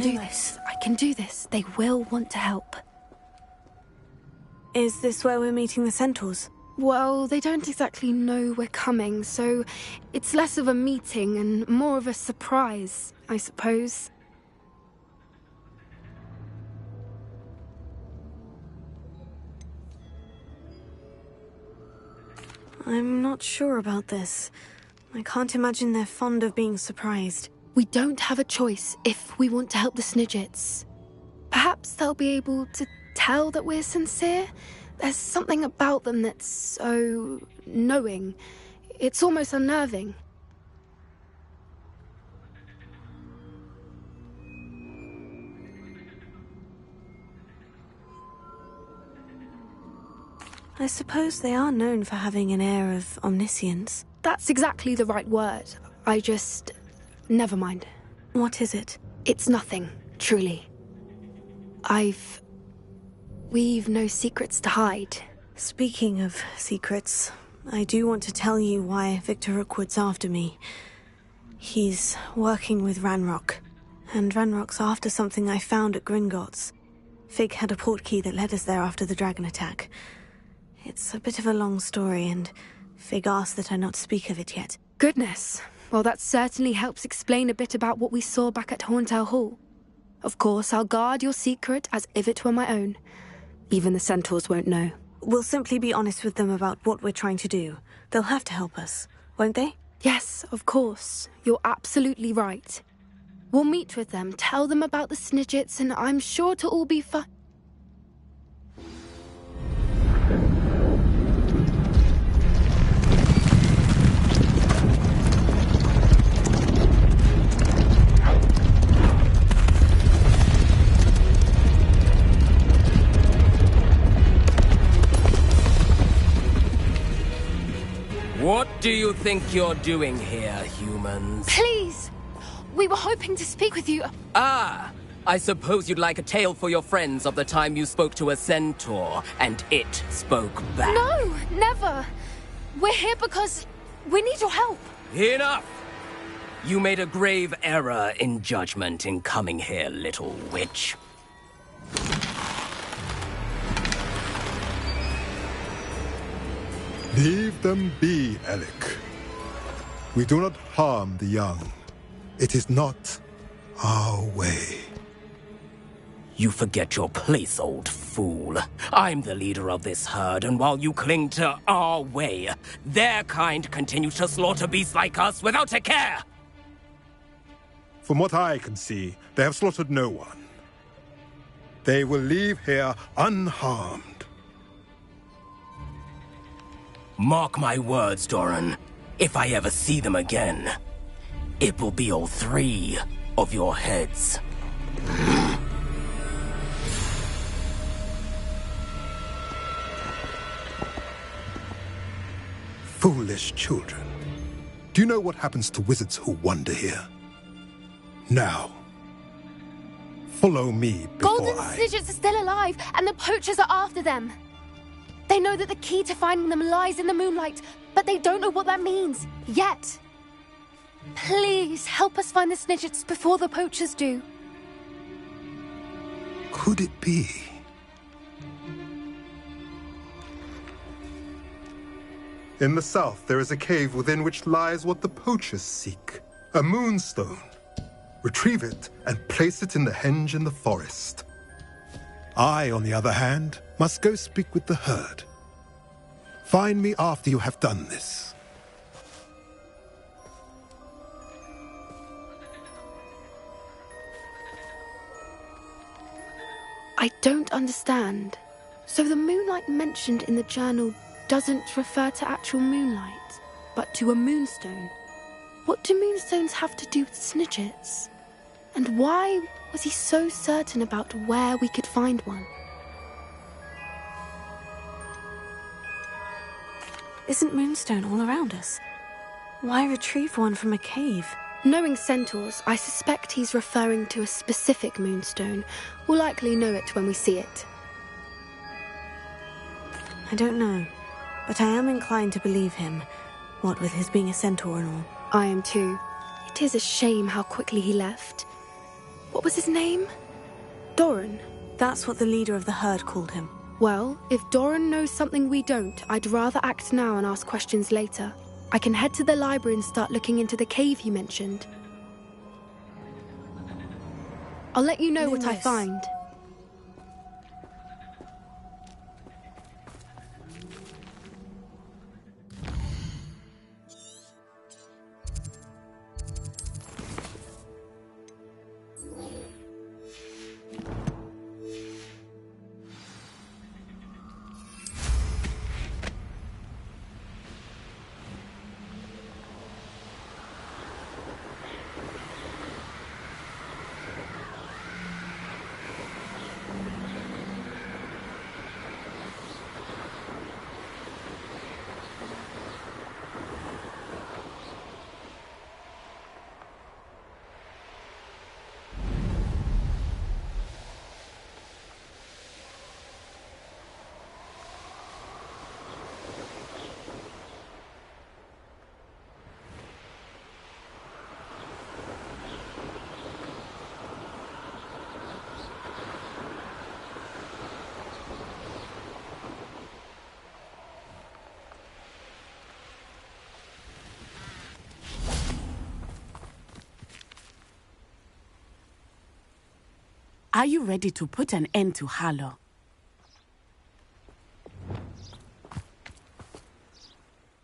can do this. I can do this. They will want to help. Is this where we're meeting the centaurs? Well, they don't exactly know we're coming, so it's less of a meeting and more of a surprise, I suppose. I'm not sure about this. I can't imagine they're fond of being surprised. We don't have a choice if we want to help the Snidgets. Perhaps they'll be able to tell that we're sincere. There's something about them that's so knowing. It's almost unnerving. I suppose they are known for having an air of omniscience. That's exactly the right word. Never mind. What is it? It's nothing, truly. We've no secrets to hide. Speaking of secrets, I do want to tell you why Victor Rookwood's after me. He's working with Ranrock, and Ranrock's after something I found at Gringotts. Fig had a portkey that led us there after the dragon attack. It's a bit of a long story, and Fig asked that I not speak of it yet. Goodness. Well, that certainly helps explain a bit about what we saw back at Horntail Hall. Of course, I'll guard your secret as if it were my own. Even the centaurs won't know. We'll simply be honest with them about what we're trying to do. They'll have to help us, won't they? Yes, of course. You're absolutely right. We'll meet with them, tell them about the Snidgets, and I'm sure it'll all be fun. What do you think you're doing here, humans? Please! We were hoping to speak with you. Ah! I suppose you'd like a tale for your friends of the time you spoke to a centaur, and it spoke back. No, never! We're here because we need your help. Enough! You made a grave error in judgment in coming here, little witch. Leave them be, Alec. We do not harm the young. It is not our way. You forget your place, old fool. I'm the leader of this herd, and while you cling to our way, their kind continue to slaughter beasts like us without a care! From what I can see, they have slaughtered no one. They will leave here unharmed. Mark my words, Doran. If I ever see them again, it will be all three of your heads. Foolish children. Do you know what happens to wizards who wander here? Now, follow me before Golden I... Snidgets are still alive, and the poachers are after them. They know that the key to finding them lies in the moonlight, but they don't know what that means, yet. Please, help us find the Snidgets before the poachers do. Could it be? In the south, there is a cave within which lies what the poachers seek. A moonstone. Retrieve it and place it in the henge in the forest. I, on the other hand, must go speak with the herd. Find me after you have done this. I don't understand. So the moonlight mentioned in the journal doesn't refer to actual moonlight, but to a moonstone. What do moonstones have to do with Snidgets? And why was he so certain about where we could find one? Isn't moonstone all around us? Why retrieve one from a cave? Knowing centaurs, I suspect he's referring to a specific moonstone. We'll likely know it when we see it. I don't know, but I am inclined to believe him, what with his being a centaur and all. I am too. It is a shame how quickly he left. What was his name? Doran. That's what the leader of the herd called him. Well, if Doran knows something we don't, I'd rather act now and ask questions later. I can head to the library and start looking into the cave you mentioned. I'll let you know what I find. Are you ready to put an end to Harlow?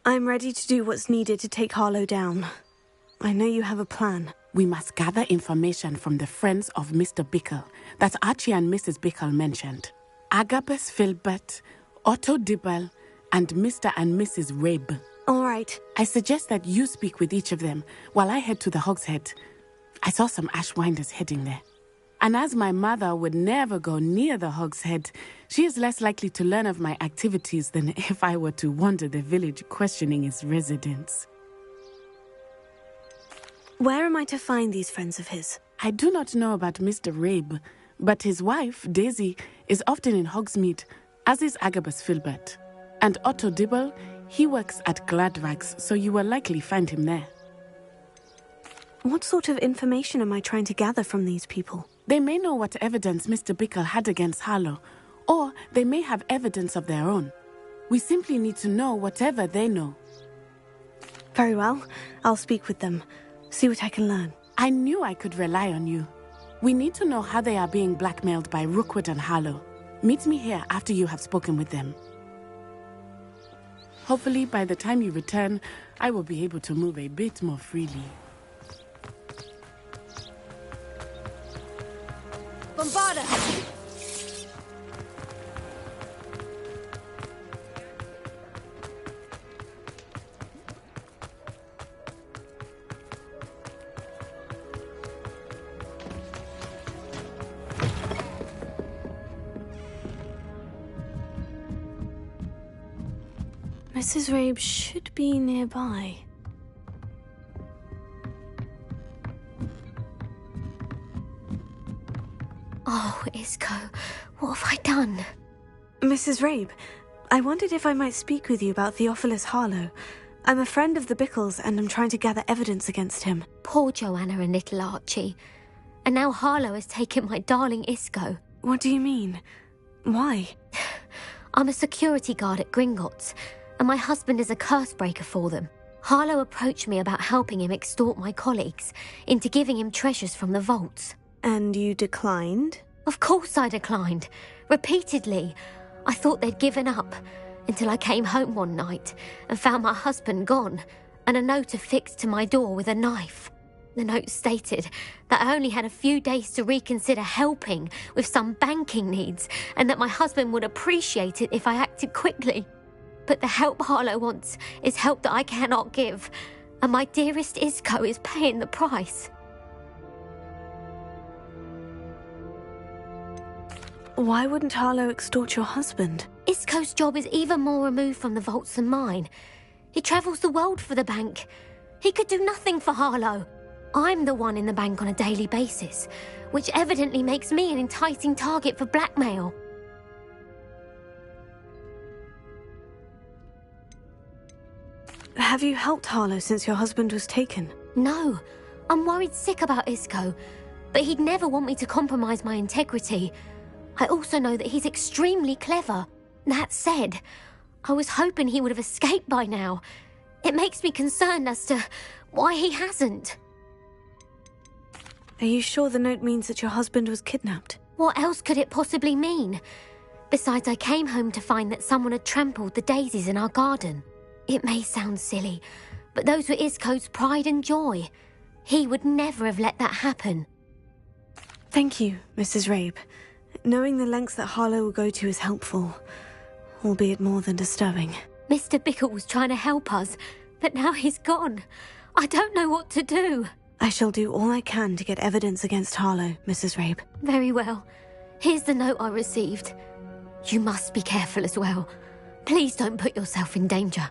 I'm ready to do what's needed to take Harlow down. I know you have a plan. We must gather information from the friends of Mr. Bickle that Archie and Mrs. Bickle mentioned. Agabus Filbert, Otto Dibble, and Mr. and Mrs. Rabe. All right. I suggest that you speak with each of them while I head to the Hogshead. I saw some Ashwinders heading there. And as my mother would never go near the Hogshead, she is less likely to learn of my activities than if I were to wander the village questioning its residents. Where am I to find these friends of his? I do not know about Mr. Rabe, but his wife, Daisy, is often in Hogsmeade, as is Agabus Filbert. And Otto Dibble, he works at Gladrags, so you will likely find him there. What sort of information am I trying to gather from these people? They may know what evidence Mr. Bickle had against Harlow, or they may have evidence of their own. We simply need to know whatever they know. Very well. I'll speak with them. See what I can learn. I knew I could rely on you. We need to know how they are being blackmailed by Rookwood and Harlow. Meet me here after you have spoken with them. Hopefully, by the time you return, I will be able to move a bit more freely. Bombarda! Mrs. Rabe should be nearby. Oh, Isco, what have I done? Mrs. Rabe, I wondered if I might speak with you about Theophilus Harlow. I'm a friend of the Bickles and I'm trying to gather evidence against him. Poor Joanna and little Archie. And now Harlow has taken my darling Isco. What do you mean? Why? I'm a security guard at Gringotts, and my husband is a curse breaker for them. Harlow approached me about helping him extort my colleagues into giving him treasures from the vaults. And you declined? Of course I declined. Repeatedly. I thought they'd given up, until I came home one night and found my husband gone, and a note affixed to my door with a knife. The note stated that I only had a few days to reconsider helping with some banking needs, and that my husband would appreciate it if I acted quickly. But the help Harlow wants is help that I cannot give, and my dearest Isco is paying the price. Why wouldn't Harlow extort your husband? Isco's job is even more removed from the vaults than mine. He travels the world for the bank. He could do nothing for Harlow. I'm the one in the bank on a daily basis, which evidently makes me an enticing target for blackmail. Have you helped Harlow since your husband was taken? No, I'm worried sick about Isco. but he'd never want me to compromise my integrity. I also know that he's extremely clever. That said, I was hoping he would have escaped by now. It makes me concerned as to why he hasn't. Are you sure the note means that your husband was kidnapped? What else could it possibly mean? Besides, I came home to find that someone had trampled the daisies in our garden. It may sound silly, but those were Isco's pride and joy. He would never have let that happen. Thank you, Mrs. Rabe. Knowing the lengths that Harlow will go to is helpful, albeit more than disturbing. Mr. Bickle was trying to help us, but now he's gone. I don't know what to do. I shall do all I can to get evidence against Harlow, Mrs. Rabe. Very well. Here's the note I received. You must be careful as well. Please don't put yourself in danger.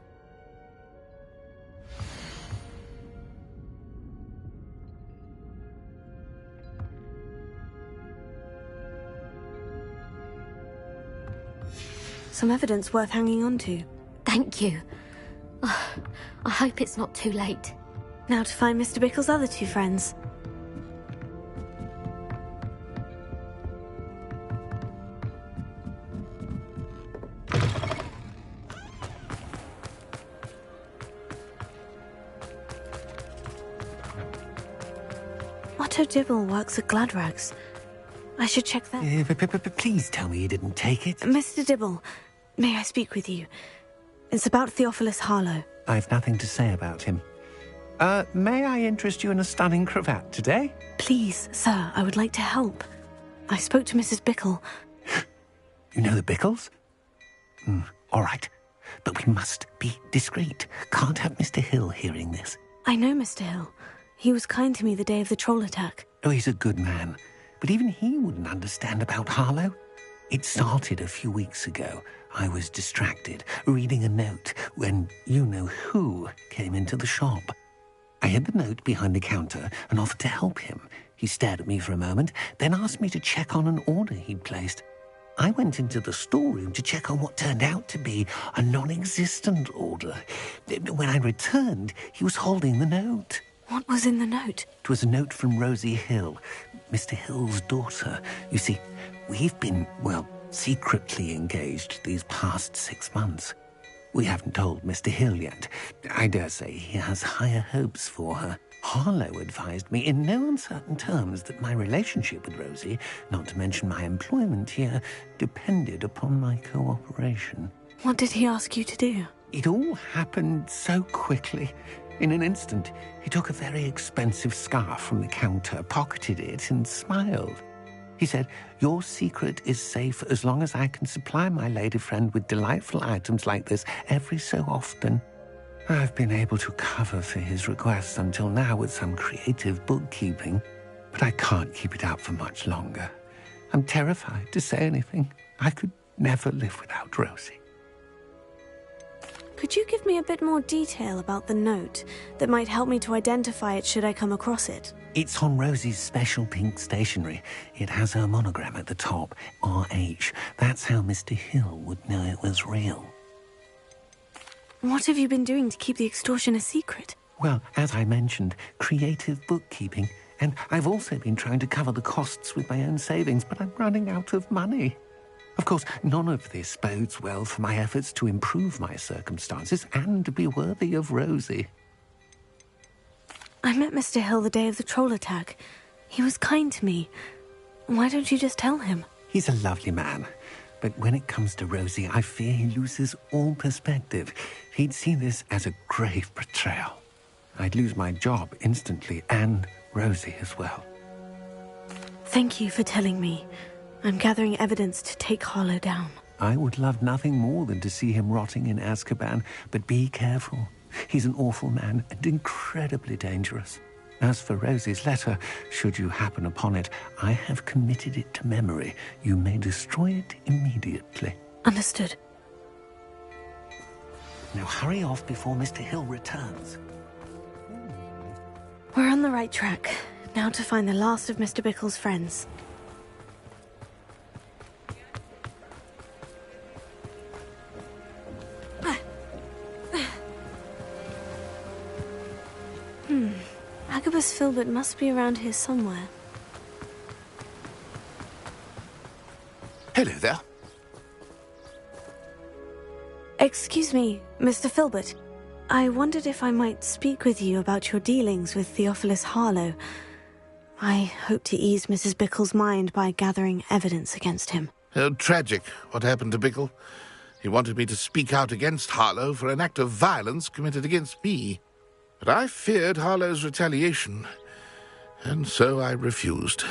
Some evidence worth hanging on to. Thank you. I hope it's not too late. Now to find Mr. Bickle's other two friends. Otto Dibble works at Gladrags. I should check that. Please tell me you didn't take it. Mr. Dibble, may I speak with you? It's about Theophilus Harlow. I've nothing to say about him. May I interest you in a stunning cravat today? Please, sir, I would like to help. I spoke to Mrs. Bickle. You know the Bickles? All right. But we must be discreet. Can't have Mr. Hill hearing this. I know Mr. Hill. He was kind to me the day of the troll attack. Oh, he's a good man. But even he wouldn't understand about Harlow. It started a few weeks ago. I was distracted, reading a note, when you-know-who came into the shop. I hid the note behind the counter and offered to help him. He stared at me for a moment, then asked me to check on an order he'd placed. I went into the storeroom to check on what turned out to be a non-existent order. When I returned, he was holding the note. What was in the note? It was a note from Rosie Hill, Mr. Hill's daughter. You see, we've been, secretly engaged these past 6 months. We haven't told Mr. Hill yet. I dare say he has higher hopes for her. Harlow advised me in no uncertain terms that my relationship with Rosie, not to mention my employment here, depended upon my cooperation. What did he ask you to do? It all happened so quickly. In an instant, he took a very expensive scarf from the counter, pocketed it, and smiled. He said, "Your secret is safe as long as I can supply my lady friend with delightful items like this every so often." I've been able to cover for his requests until now with some creative bookkeeping, but I can't keep it up for much longer. I'm terrified to say anything. I could never live without Rosie. Could you give me a bit more detail about the note that might help me to identify it should I come across it? It's on Rosie's special pink stationery. It has her monogram at the top, RH. That's how Mr. Hill would know it was real. What have you been doing to keep the extortion a secret? Well, as I mentioned, creative bookkeeping. And I've also been trying to cover the costs with my own savings, but I'm running out of money. Of course, none of this bodes well for my efforts to improve my circumstances and to be worthy of Rosie. I met Mr. Hill the day of the troll attack. He was kind to me. Why don't you just tell him? He's a lovely man. But when it comes to Rosie, I fear he loses all perspective. He'd see this as a grave betrayal. I'd lose my job instantly, and Rosie as well. Thank you for telling me. I'm gathering evidence to take Harlow down. I would love nothing more than to see him rotting in Azkaban, but be careful. He's an awful man and incredibly dangerous. As for Rosie's letter, should you happen upon it, I have committed it to memory. You may destroy it immediately. Understood. Now hurry off before Mr. Hill returns. We're on the right track. Now to find the last of Mr. Bickle's friends. Agabus Filbert must be around here somewhere. Hello there. Excuse me, Mr. Filbert. I wondered if I might speak with you about your dealings with Theophilus Harlow. I hope to ease Mrs. Bickle's mind by gathering evidence against him. Oh, tragic, what happened to Bickle. He wanted me to speak out against Harlow for an act of violence committed against me. But I feared Harlow's retaliation, and so I refused.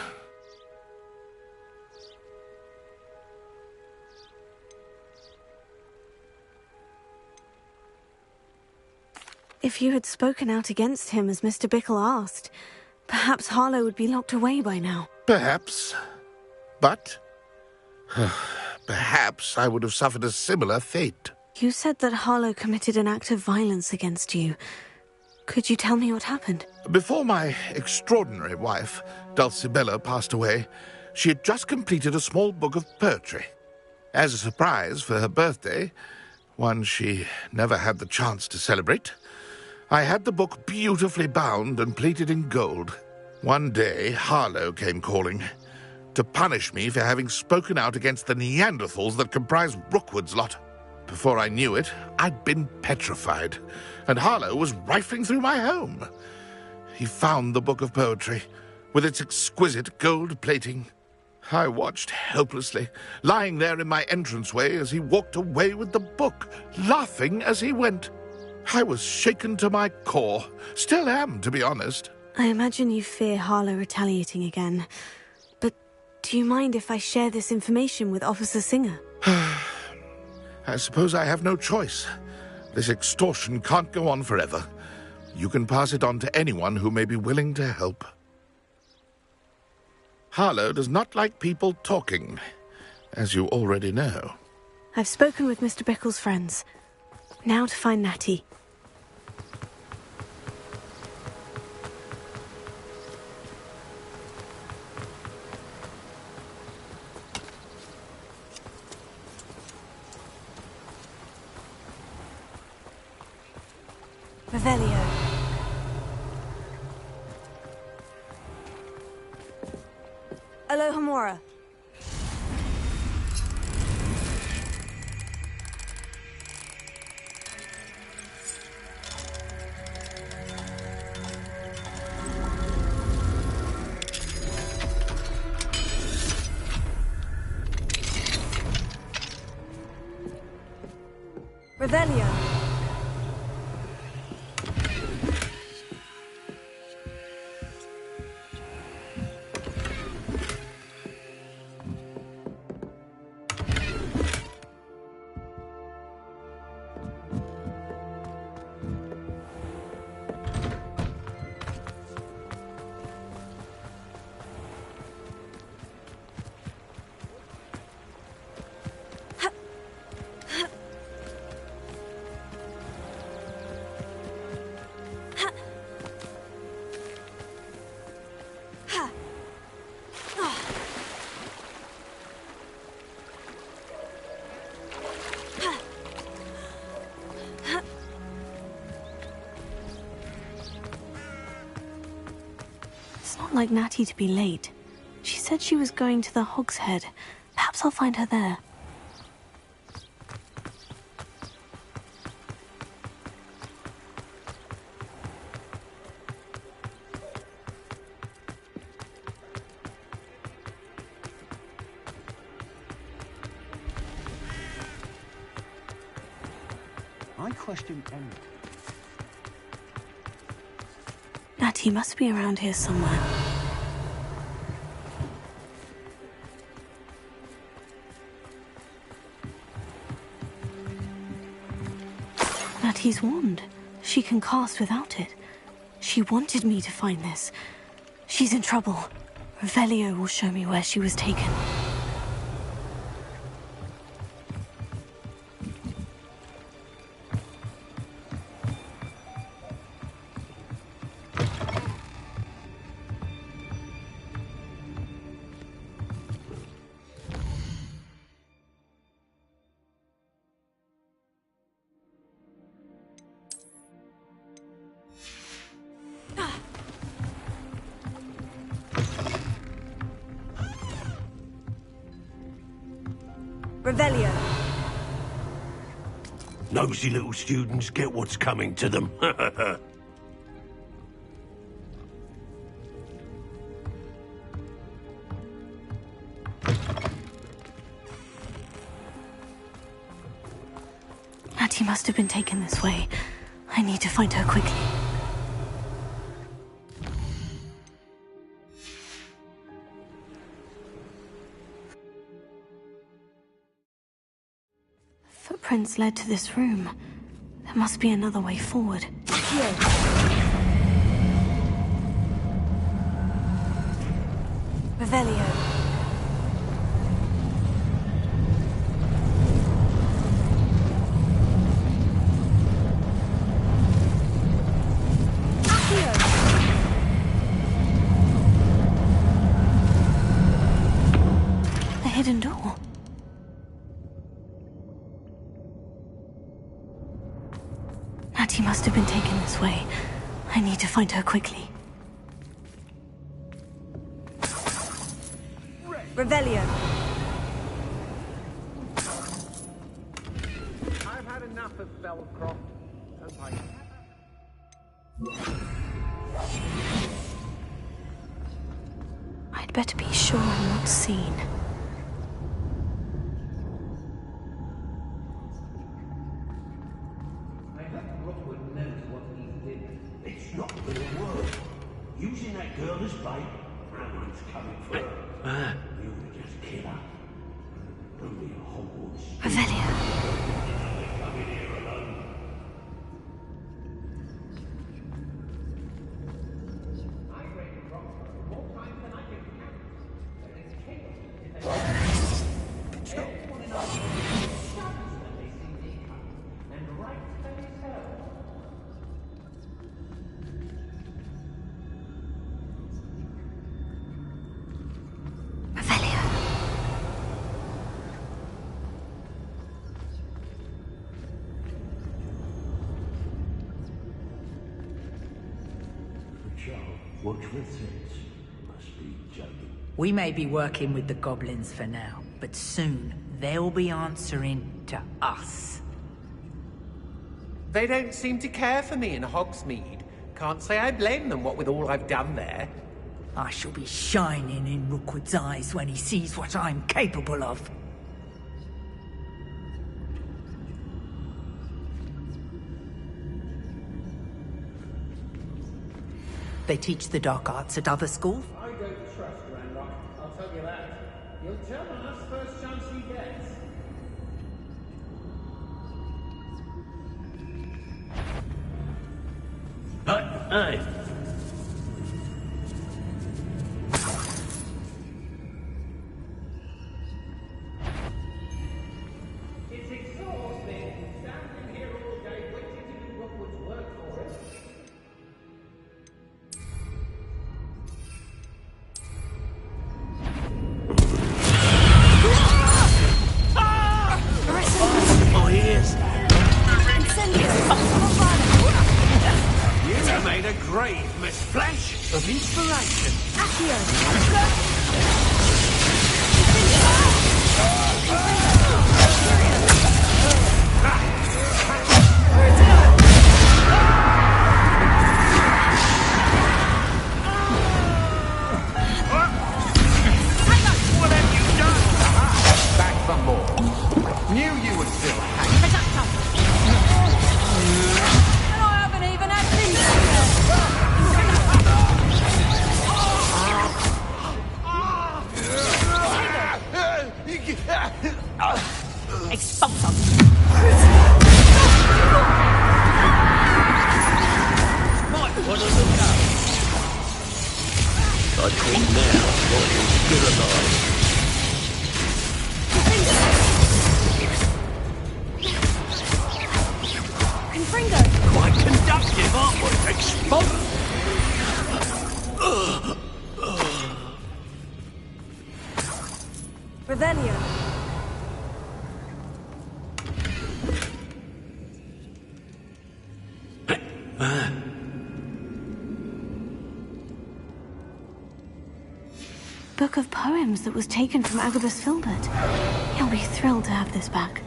If you had spoken out against him as Mr. Bickle asked, perhaps Harlow would be locked away by now. Perhaps. But perhaps I would have suffered a similar fate. You said that Harlow committed an act of violence against you. Could you tell me what happened? Before my extraordinary wife, Dulcibella, passed away, she had just completed a small book of poetry. As a surprise for her birthday, one she never had the chance to celebrate, I had the book beautifully bound and plated in gold. One day, Harlow came calling to punish me for having spoken out against the Neanderthals that comprise Rookwood's lot. Before I knew it, I'd been petrified, and Harlow was rifling through my home. He found the book of poetry, with its exquisite gold plating. I watched helplessly, lying there in my entranceway as he walked away with the book, laughing as he went. I was shaken to my core. Still am, to be honest. I imagine you fear Harlow retaliating again. But do you mind if I share this information with Officer Singer? I suppose I have no choice. This extortion can't go on forever. You can pass it on to anyone who may be willing to help. Harlow does not like people talking, as you already know. I've spoken with Mr. Bickle's friends. Now to find Natty. Revelio. Alohomora. Revelio. Like Natty to be late. She said she was going to the Hog's Head. Perhaps I'll find her there. I question Emily. Natty must be around here somewhere. Natty's wand. She can cast without it. She wanted me to find this. She's in trouble. Revelio will show me where she was taken. Revelio. Nosy little students get what's coming to them. Natty must have been taken this way. I need to find her quickly. Footprints led to this room. There must be another way forward. Here. Revelio. A hidden door. Natty must have been taken this way. I need to find her quickly. Revelio. I've had enough of Belcroft. I'd better be sure I'm not seen. I hope Rookwood knows what he did. It's not gonna work. Using that girl as bait, someone's coming for her. You would just kill her. Bring me a Hogwarts. Revelio. Come in here alone. Watch for threats. Must be joking. We may be working with the goblins for now, but soon they'll be answering to us. They don't seem to care for me in Hogsmeade. Can't say I blame them, what with all I've done there. I shall be shining in Rookwood's eyes when he sees what I'm capable of. They teach the dark arts at other schools? I don't trust Ranrock, I'll tell you that. He'll tell on us first chance he gets. Hey! It's exhausting, standing here all day waiting to do Rookwood's work for us. Oh, he is. You made a grave, Miss Flesh, of inspiration. What have you done? Back for more. Knew you would still hang. And I haven't even had Expulsum! Might want to look up. I think now what you're still alive. Confringo! Quite conductive, aren't we? Expulsum! Revelio. book of poems that was taken from Agabus Filbert. He'll be thrilled to have this back.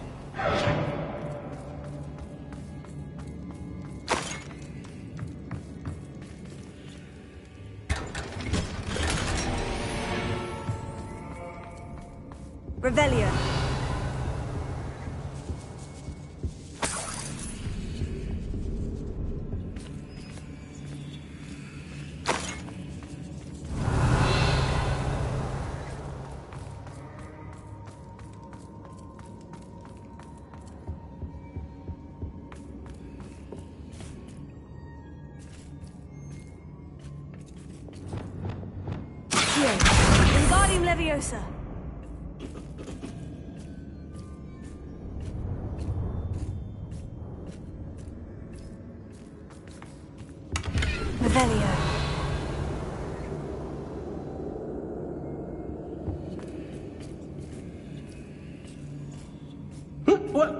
Revelio. Wingardium Leviosa. Revelio. What?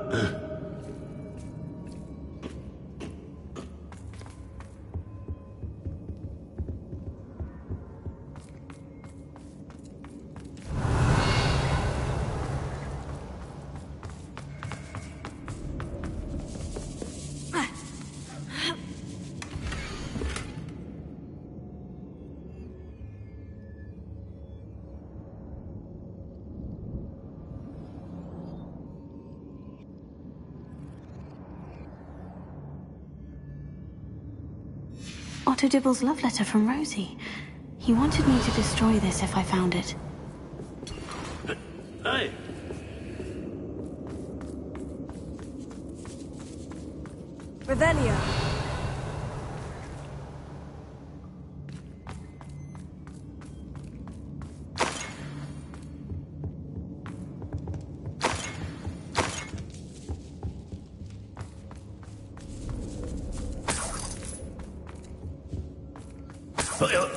Otto Dibble's love letter from Rosie. He wanted me to destroy this if I found it. Hey! Revelio.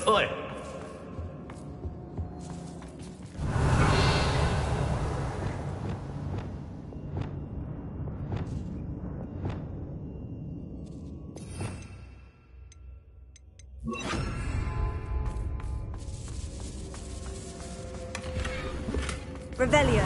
Oi! Revelio.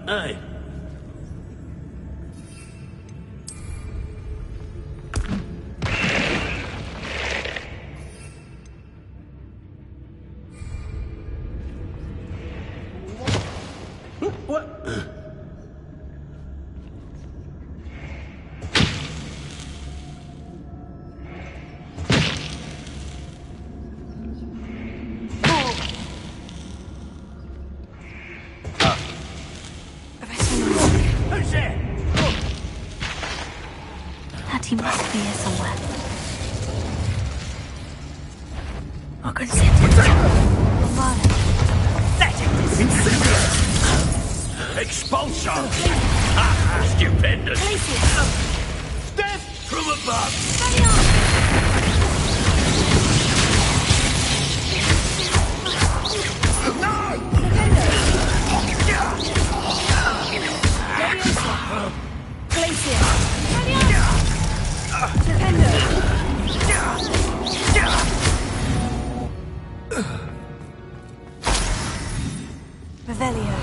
Hey! What? Who's there? That he must be here somewhere. I can sense it. Romano. That's it. Expulsion! Stupendous! Death from above! Revelio.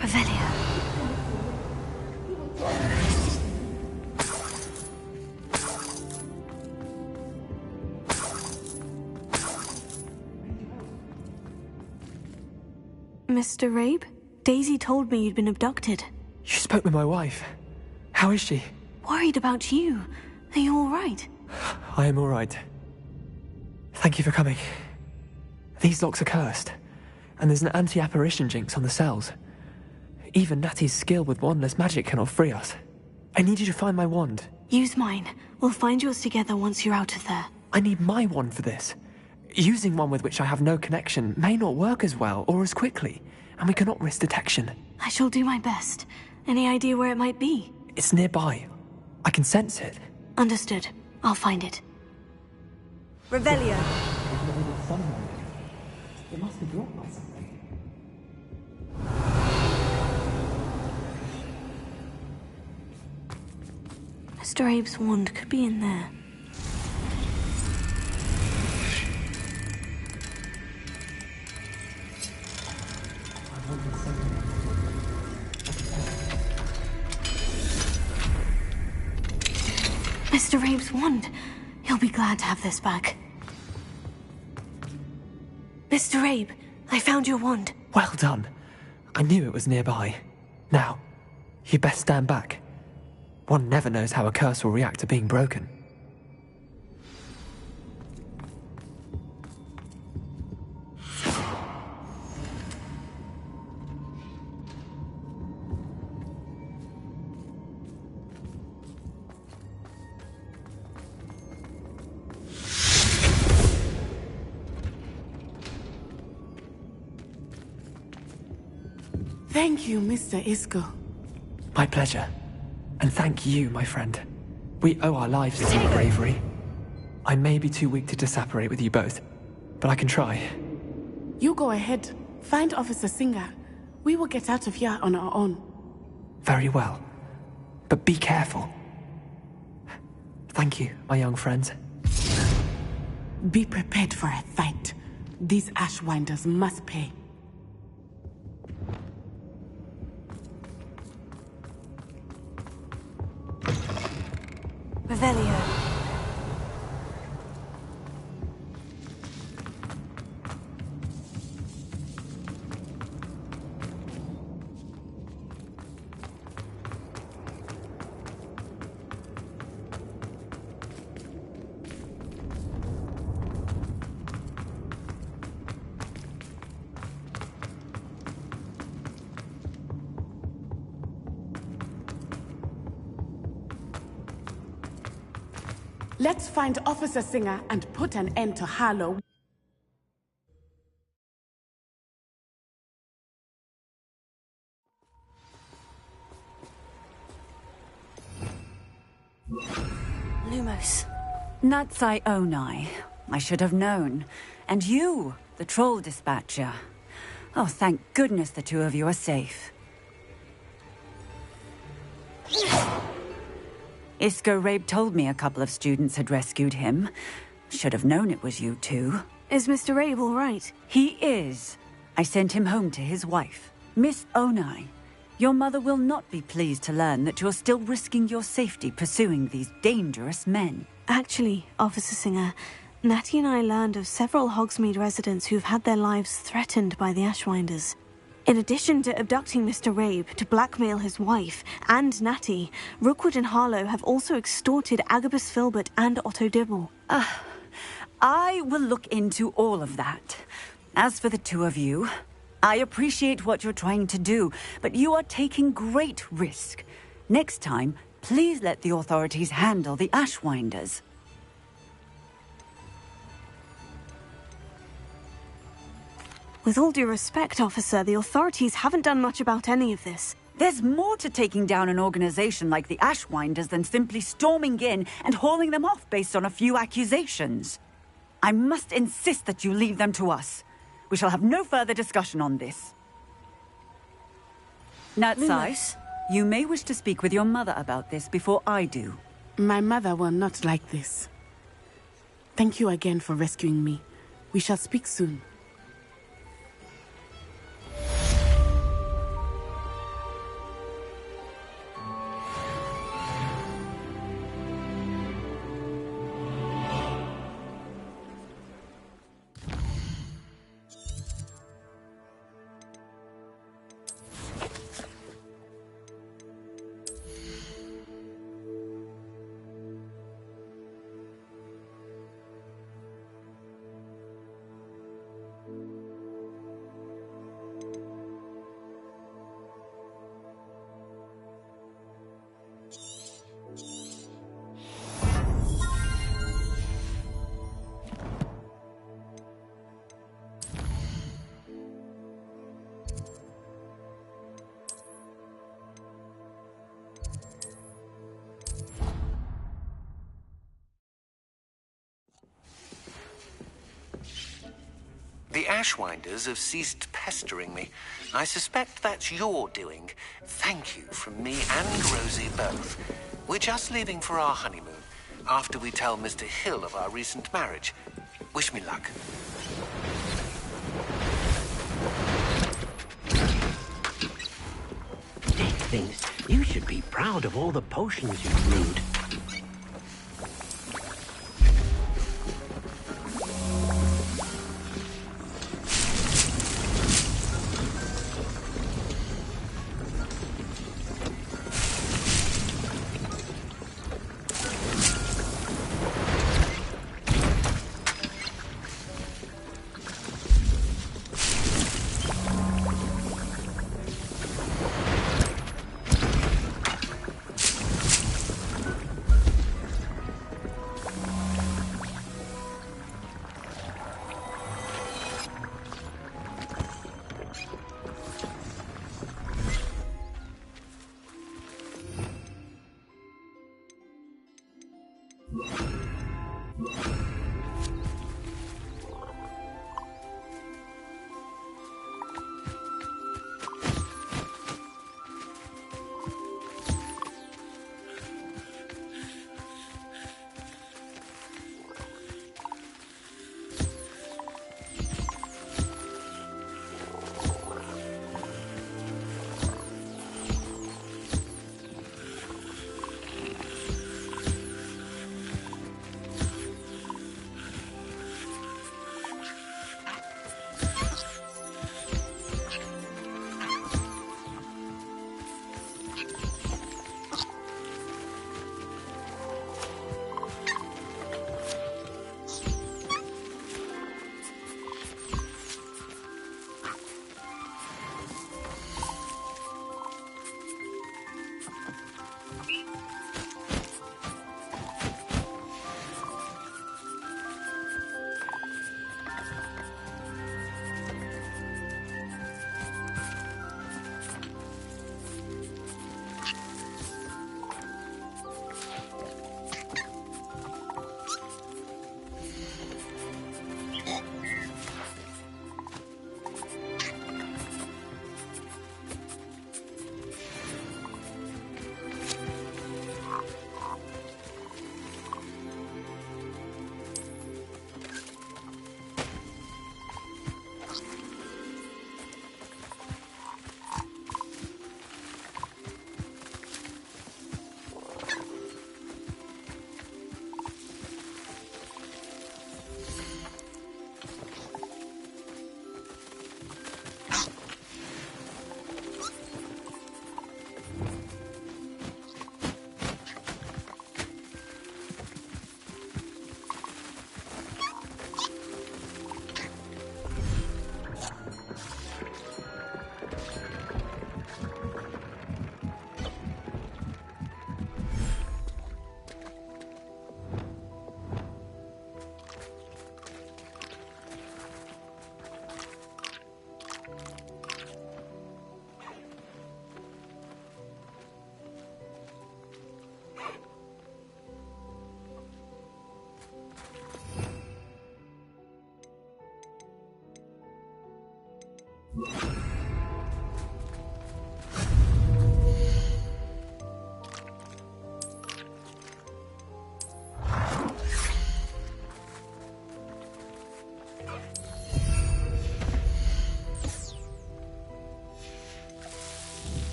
Revelio. Mr. Rabe? Daisy told me you'd been abducted. You spoke with my wife. How is she? Worried about you. Are you all right? I am all right. Thank you for coming. These locks are cursed, and there's an anti-apparition jinx on the cells. Even Natty's skill with wandless magic cannot free us. I need you to find my wand. Use mine. We'll find yours together once you're out of there. I need my wand for this. Using one with which I have no connection may not work as well or as quickly, and we cannot risk detection. I shall do my best. Any idea where it might be? It's nearby. I can sense it. Understood. I'll find it. Revelio. It must be dropped by something. Mr. Abe's wand could be in there. Mr. Abe's wand. He'll be glad to have this back. Mr. Abe, I found your wand. Well done. I knew it was nearby. Now, you best stand back. One never knows how a curse will react to being broken. Thank you, Mr. Isco. My pleasure. And thank you, my friend. We owe our lives to your bravery. I may be too weak to disapparate with you both, but I can try. You go ahead. Find Officer Singer. We will get out of here on our own. Very well. But be careful. Thank you, my young friends. Be prepared for a fight. These Ashwinders must pay. Revelio. Let's find Officer Singer and put an end to Harlow. Lumos. Natsai Onai. I should have known. And you, the troll dispatcher. Oh, thank goodness the two of you are safe. Isco Rabe told me a couple of students had rescued him. Should have known it was you two. Is Mr. Rabe all right? He is. I sent him home to his wife. Miss Onai, your mother will not be pleased to learn that you're still risking your safety pursuing these dangerous men. Actually, Officer Singer, Natty and I learned of several Hogsmeade residents who've had their lives threatened by the Ashwinders. In addition to abducting Mr. Rabe to blackmail his wife and Natty, Rookwood and Harlow have also extorted Agabus Filbert and Otto Dibble. I will look into all of that. As for the two of you, I appreciate what you're trying to do, but you are taking great risk. Next time, please let the authorities handle the Ashwinders. With all due respect, officer, the authorities haven't done much about any of this. There's more to taking down an organization like the Ashwinders than simply storming in and hauling them off based on a few accusations. I must insist that you leave them to us. We shall have no further discussion on this. Natsai, you may wish to speak with your mother about this before I do. My mother will not like this. Thank you again for rescuing me. We shall speak soon. The Ashwinders have ceased pestering me. I suspect that's your doing. Thank you from me and Rosie both. We're just leaving for our honeymoon, after we tell Mr. Hill of our recent marriage. Wish me luck. Dick thinks you should be proud of all the potions you've brewed.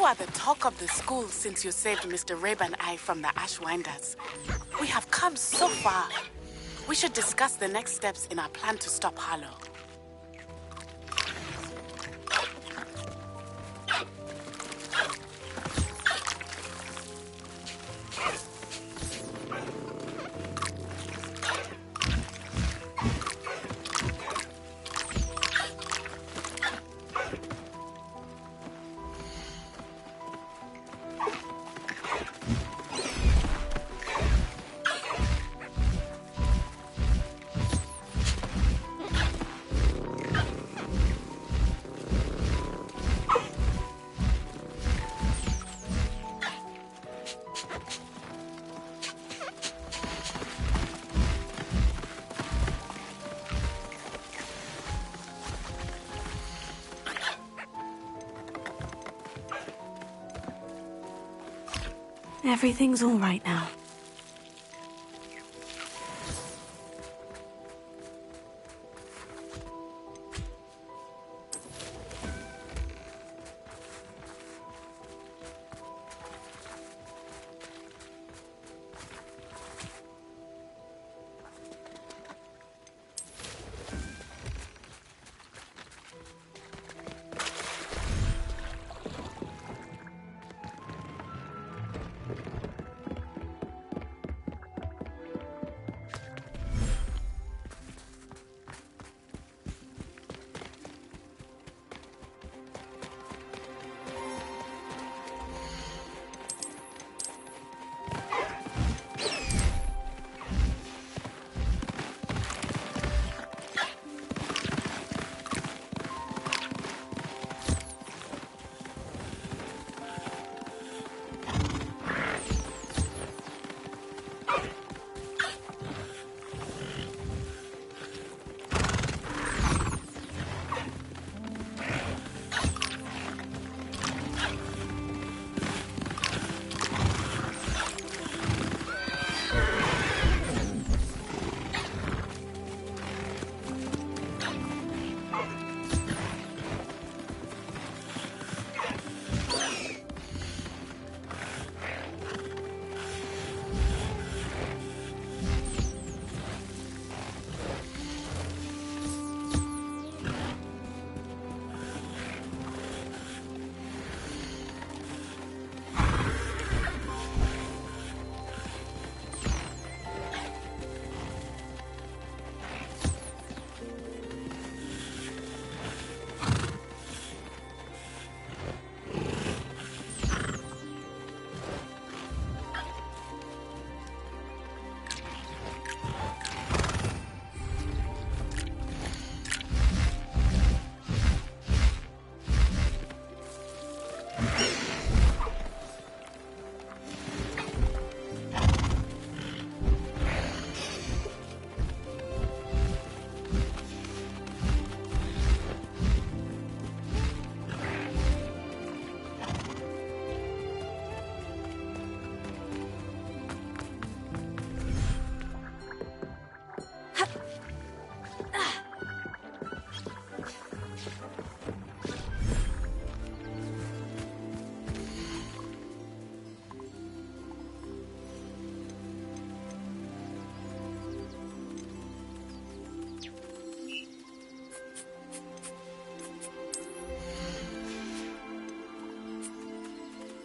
You are the talk of the school since you saved Mr. Rabe and I from the Ashwinders. We have come so far. We should discuss the next steps in our plan to stop Harlow. Everything's all right now.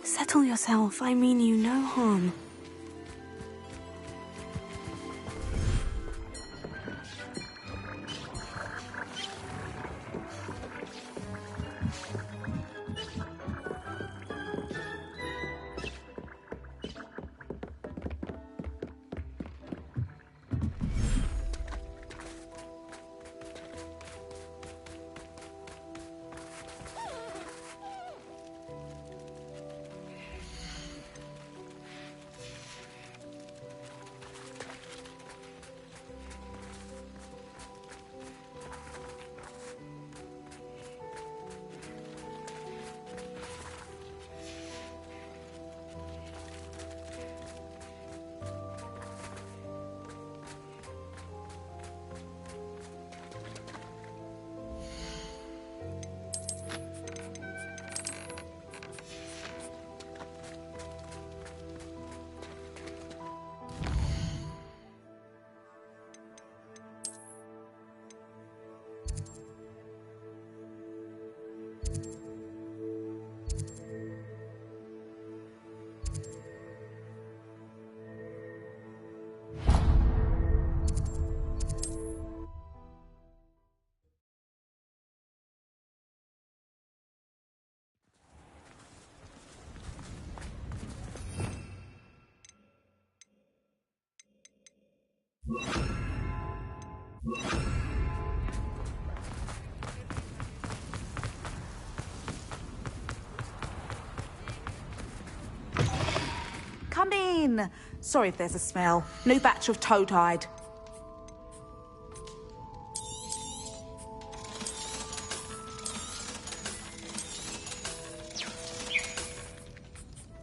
Settle yourself. I mean you no harm. Come in. Sorry if there's a smell. New batch of toad-hide.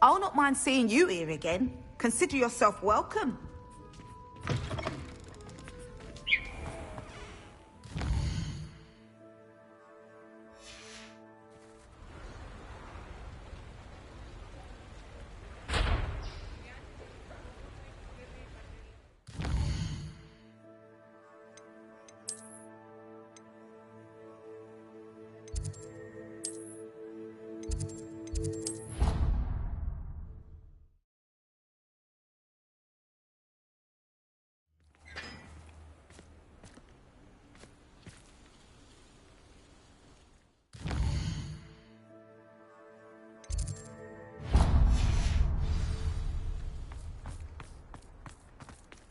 I'll not mind seeing you here again. Consider yourself welcome.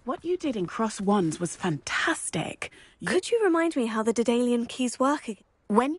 What you did in Cross Wands was fantastic. Could you remind me how the Daedalian keys work again? When...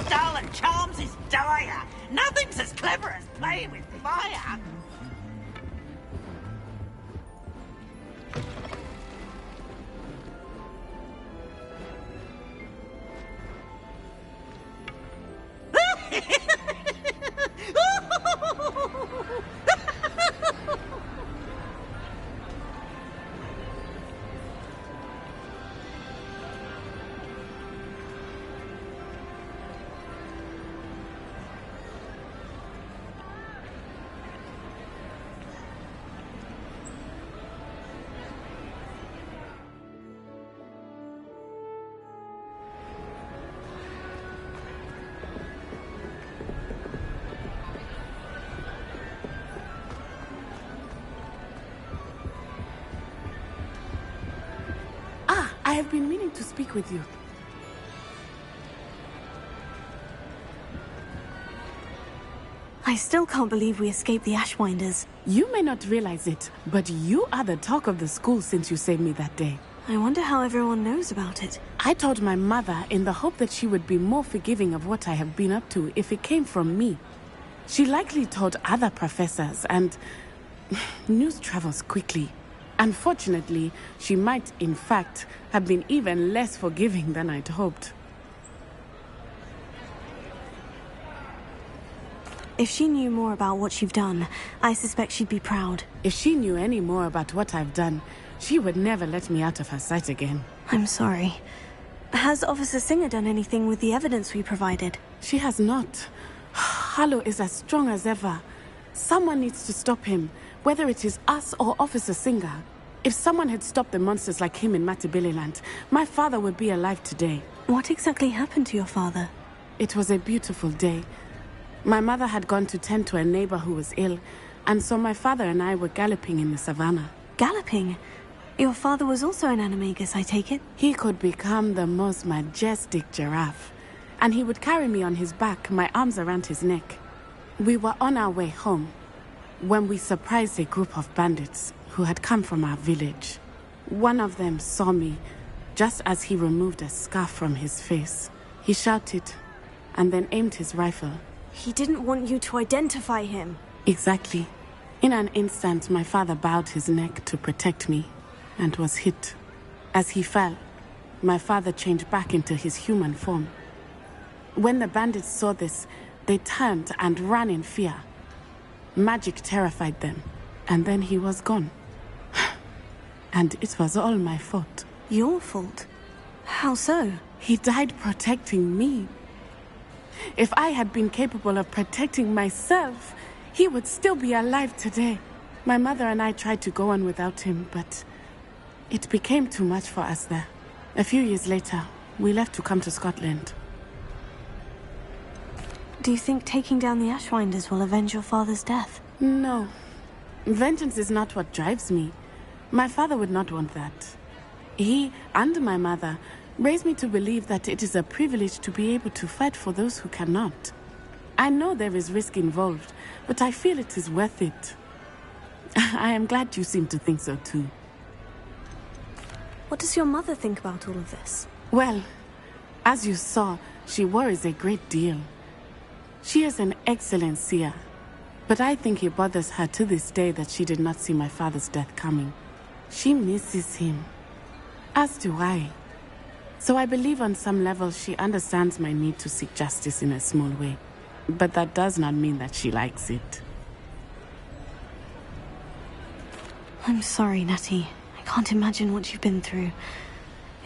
Darling Charms is dire. Nothing's as clever as playing with fire. I have been meaning to speak with you. I still can't believe we escaped the Ashwinders. You may not realize it, but you are the talk of the school since you saved me that day. I wonder how everyone knows about it. I told my mother in the hope that she would be more forgiving of what I have been up to if it came from me. She likely told other professors, and news travels quickly. Unfortunately, she might, in fact, have been even less forgiving than I'd hoped. If she knew more about what you've done, I suspect she'd be proud. If she knew any more about what I've done, she would never let me out of her sight again. I'm sorry. Has Officer Singer done anything with the evidence we provided? She has not. Harlow is as strong as ever. Someone needs to stop him, whether it is us or Officer Singer. If someone had stopped the monsters like him in Matabeleland, my father would be alive today. What exactly happened to your father? It was a beautiful day. My mother had gone to tend to a neighbor who was ill, and so my father and I were galloping in the savannah. Galloping? Your father was also an animagus, I take it? He could become the most majestic giraffe, and he would carry me on his back, my arms around his neck. We were on our way home when we surprised a group of bandits who had come from our village. One of them saw me just as he removed a scarf from his face. He shouted and then aimed his rifle. He didn't want you to identify him. Exactly. In an instant, my father bowed his neck to protect me and was hit. As he fell, my father changed back into his human form. When the bandits saw this, They turned and ran in fear. Magic terrified them, and then he was gone. And it was all my fault. Your fault? How so? He died protecting me. If I had been capable of protecting myself, he would still be alive today. My mother and I tried to go on without him, but it became too much for us there. A few years later, we left to come to Scotland. Do you think taking down the Ashwinders will avenge your father's death? No. Vengeance is not what drives me. My father would not want that. He and my mother raised me to believe that it is a privilege to be able to fight for those who cannot. I know there is risk involved, but I feel it is worth it. I am glad you seem to think so too. What does your mother think about all of this? Well, as you saw, she worries a great deal. She is an excellent seer, but I think it bothers her to this day that she did not see my father's death coming. She misses him, as do I. So I believe on some level she understands my need to seek justice in a small way. But that does not mean that she likes it. I'm sorry, Natty. I can't imagine what you've been through.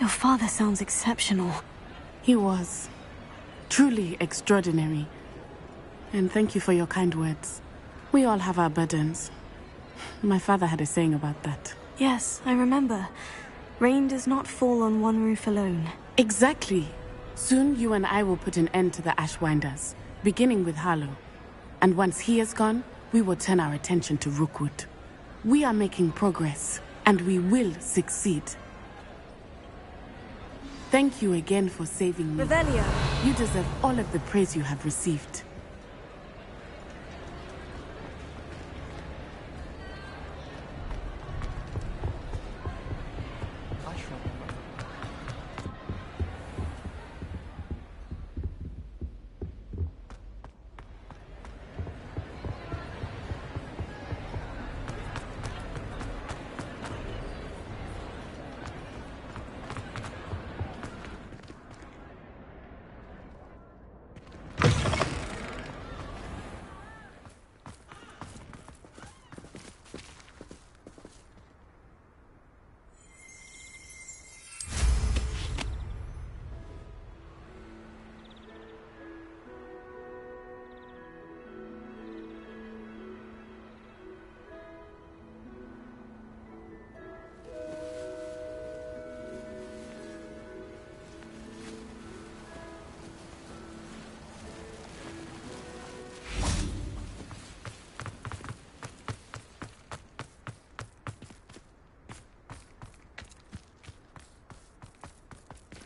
Your father sounds exceptional. He was. Truly extraordinary. And thank you for your kind words. We all have our burdens. My father had a saying about that. Yes, I remember. Rain does not fall on one roof alone. Exactly. Soon you and I will put an end to the Ashwinders, beginning with Harlow. And once he is gone, we will turn our attention to Rookwood. We are making progress, and we will succeed. Thank you again for saving me. Revelio. You deserve all of the praise you have received.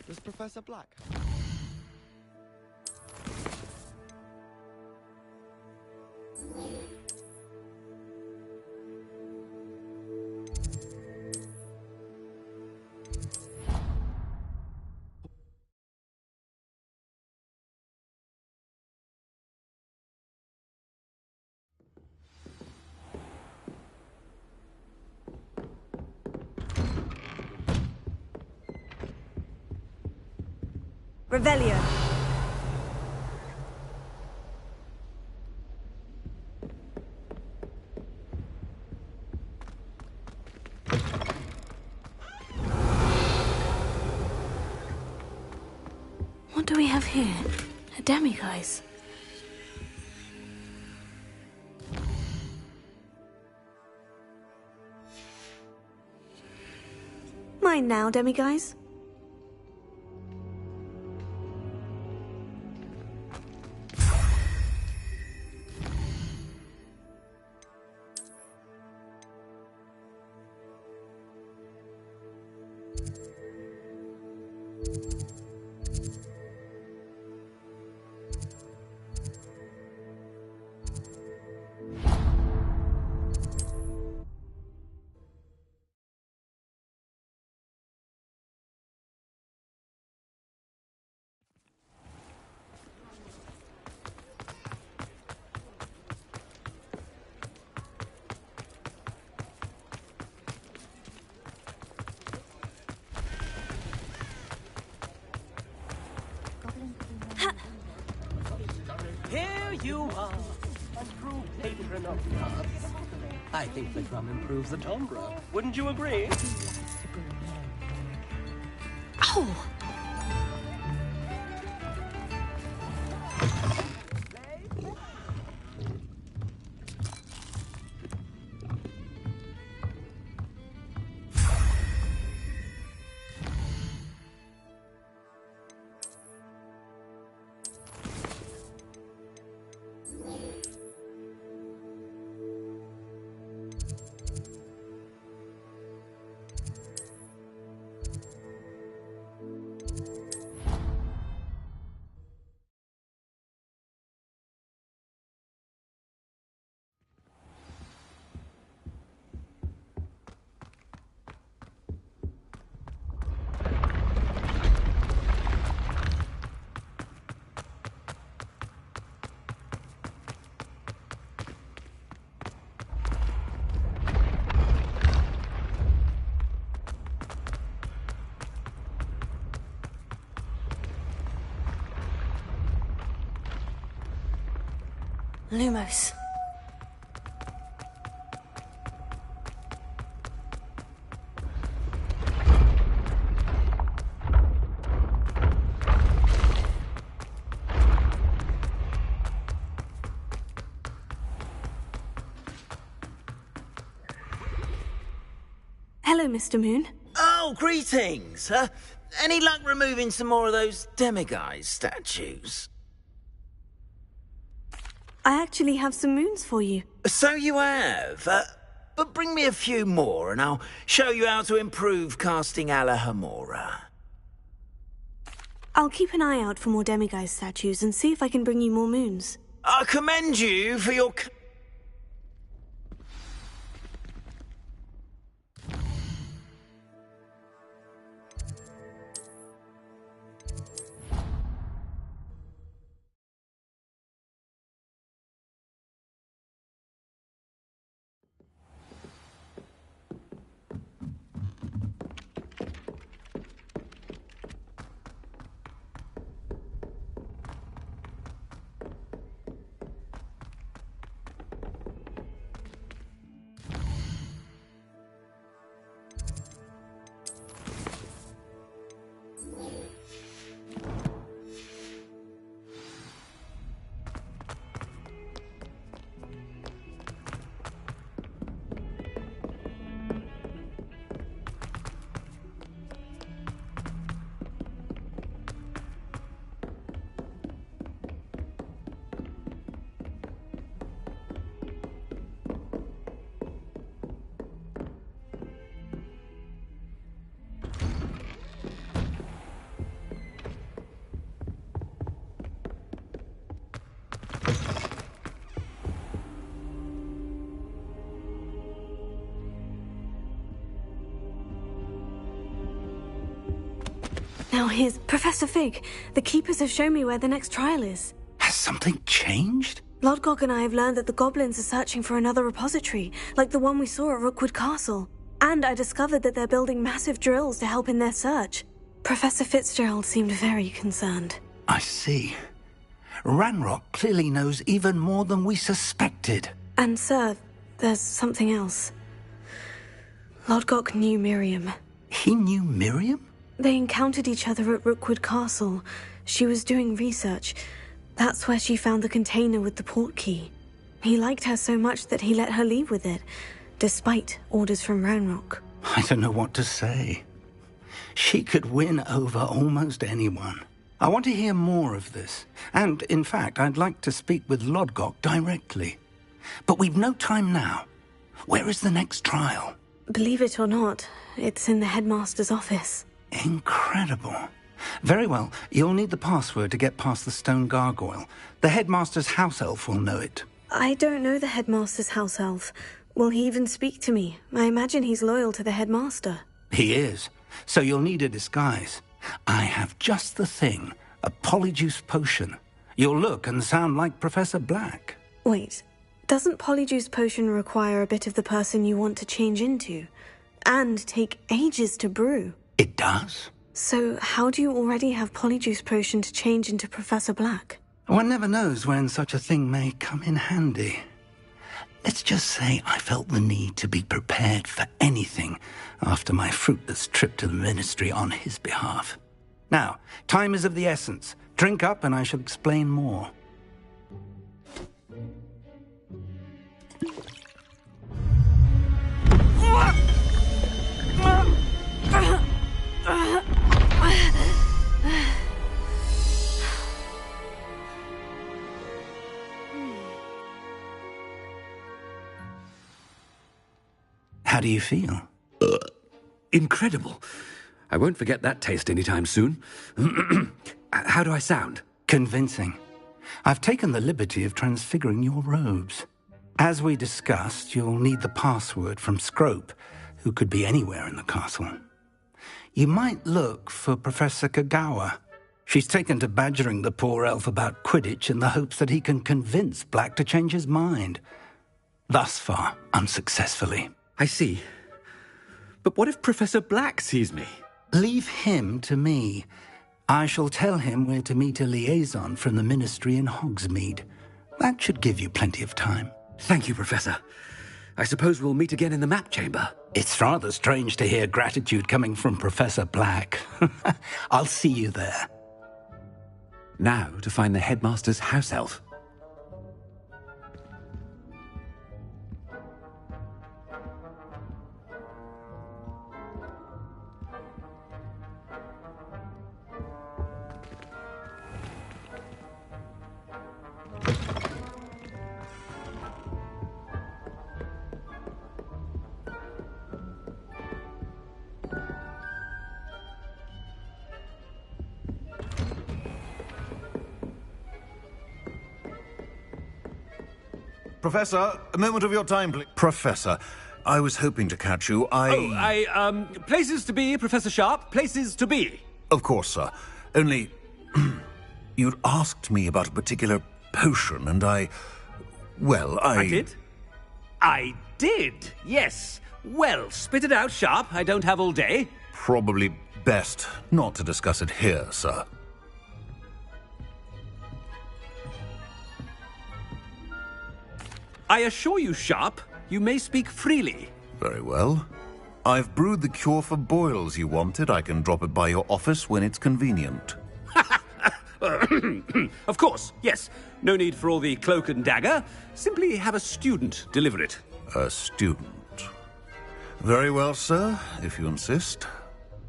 Does Professor Black? Revelio. What do we have here? A demiguise. Mine now, demiguise. are. A true patron of the arts. I think the drum improves the timbre. Wouldn't you agree? Oh! Lumos. Hello, Mr. Moon. Oh, greetings! Any luck removing some more of those demiguise statues? I actually have some moons for you. So you have. But bring me a few more and I'll show you how to improve casting Alohomora. I'll keep an eye out for more demiguise statues and see if I can bring you more moons. I commend you for your... Now here's Professor Fig. The Keepers have shown me where the next trial is. Has something changed? Lodgok and I have learned that the goblins are searching for another repository, like the one we saw at Rookwood Castle. And I discovered that they're building massive drills to help in their search. Professor Fitzgerald seemed very concerned. I see. Ranrock clearly knows even more than we suspected. And sir, there's something else. Lodgok knew Miriam. He knew Miriam? They encountered each other at Rookwood Castle. She was doing research. That's where she found the container with the port key. He liked her so much that he let her leave with it, despite orders from Ranrock. I don't know what to say. She could win over almost anyone. I want to hear more of this. And, in fact, I'd like to speak with Lodgok directly. But we've no time now. Where is the next trial? Believe it or not, it's in the headmaster's office. Incredible. Very well, you'll need the password to get past the stone gargoyle. The headmaster's house elf will know it. I don't know the headmaster's house elf. Will he even speak to me? I imagine he's loyal to the headmaster. He is. So you'll need a disguise. I have just the thing. A polyjuice potion. You'll look and sound like Professor Black. Wait, doesn't polyjuice potion require a bit of the person you want to change into? And take ages to brew? It does. So how do you already have polyjuice potion to change into Professor Black? One never knows when such a thing may come in handy. Let's just say I felt the need to be prepared for anything after my fruitless trip to the Ministry on his behalf. Now, time is of the essence. Drink up and I shall explain more. How do you feel? Incredible. I won't forget that taste anytime soon. How do I sound? Convincing. I've taken the liberty of transfiguring your robes. As we discussed, you'll need the password from Scrope, who could be anywhere in the castle. You might look for Professor Kagawa. She's taken to badgering the poor elf about Quidditch in the hopes that he can convince Black to change his mind. Thus far, unsuccessfully. I see. But what if Professor Black sees me? Leave him to me. I shall tell him we're to meet a liaison from the Ministry in Hogsmeade. That should give you plenty of time. Thank you, Professor. I suppose we'll meet again in the map chamber. It's rather strange to hear gratitude coming from Professor Black. I'll see you there. Now to find the headmaster's house elf. Professor, a moment of your time, please. Professor, I was hoping to catch you. Places to be, Professor Sharp. Places to be. Of course, sir. Only, you'd asked me about a particular potion, and I did? I did, yes. Well, spit it out, Sharp. I don't have all day. Probably best not to discuss it here, sir. I assure you, Sharp, you may speak freely. Very well. I've brewed the cure for boils you wanted. I can drop it by your office when it's convenient. Of course, yes. No need for all the cloak and dagger. Simply have a student deliver it. A student. Very well, sir, if you insist.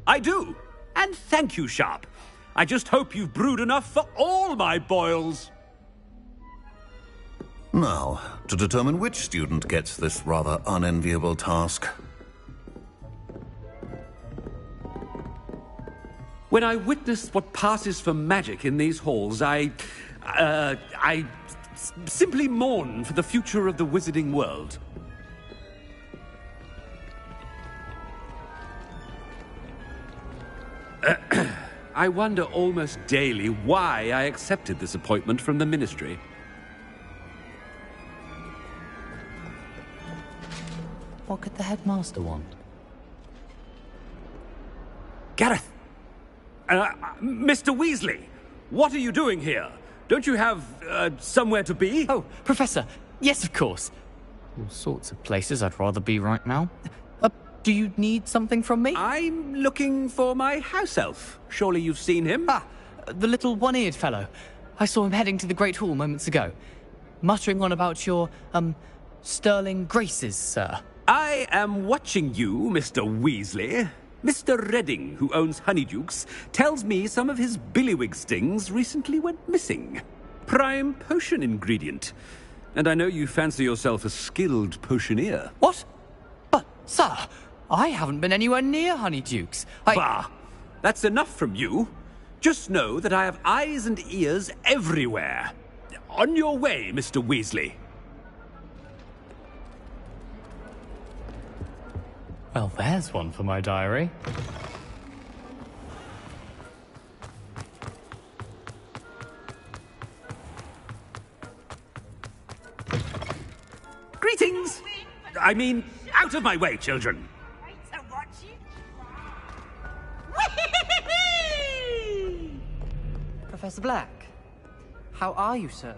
I do. And thank you, Sharp. I just hope you've brewed enough for all my boils. Now, to determine which student gets this rather unenviable task. When I witness what passes for magic in these halls, I simply mourn for the future of the wizarding world. I wonder almost daily why I accepted this appointment from the Ministry. What could the headmaster want? Gareth! Mr. Weasley! What are you doing here? Don't you have, somewhere to be? Oh, Professor! Yes, of course! All sorts of places I'd rather be right now. Do you need something from me? I'm looking for my house elf. Surely you've seen him? Ah, the little one-eared fellow. I saw him heading to the Great Hall moments ago. Muttering on about your, sterling graces, sir. I am watching you, Mr. Weasley. Mr. Redding, who owns Honeydukes, tells me some of his billywig stings recently went missing. Prime potion ingredient. And I know you fancy yourself a skilled potioneer. What? But, sir, I haven't been anywhere near Honeydukes. Bah! That's enough from you. Just know that I have eyes and ears everywhere. On your way, Mr. Weasley. Well, there's one for my diary. Greetings! I mean, out of my way, children! Professor Black, How are you, sir?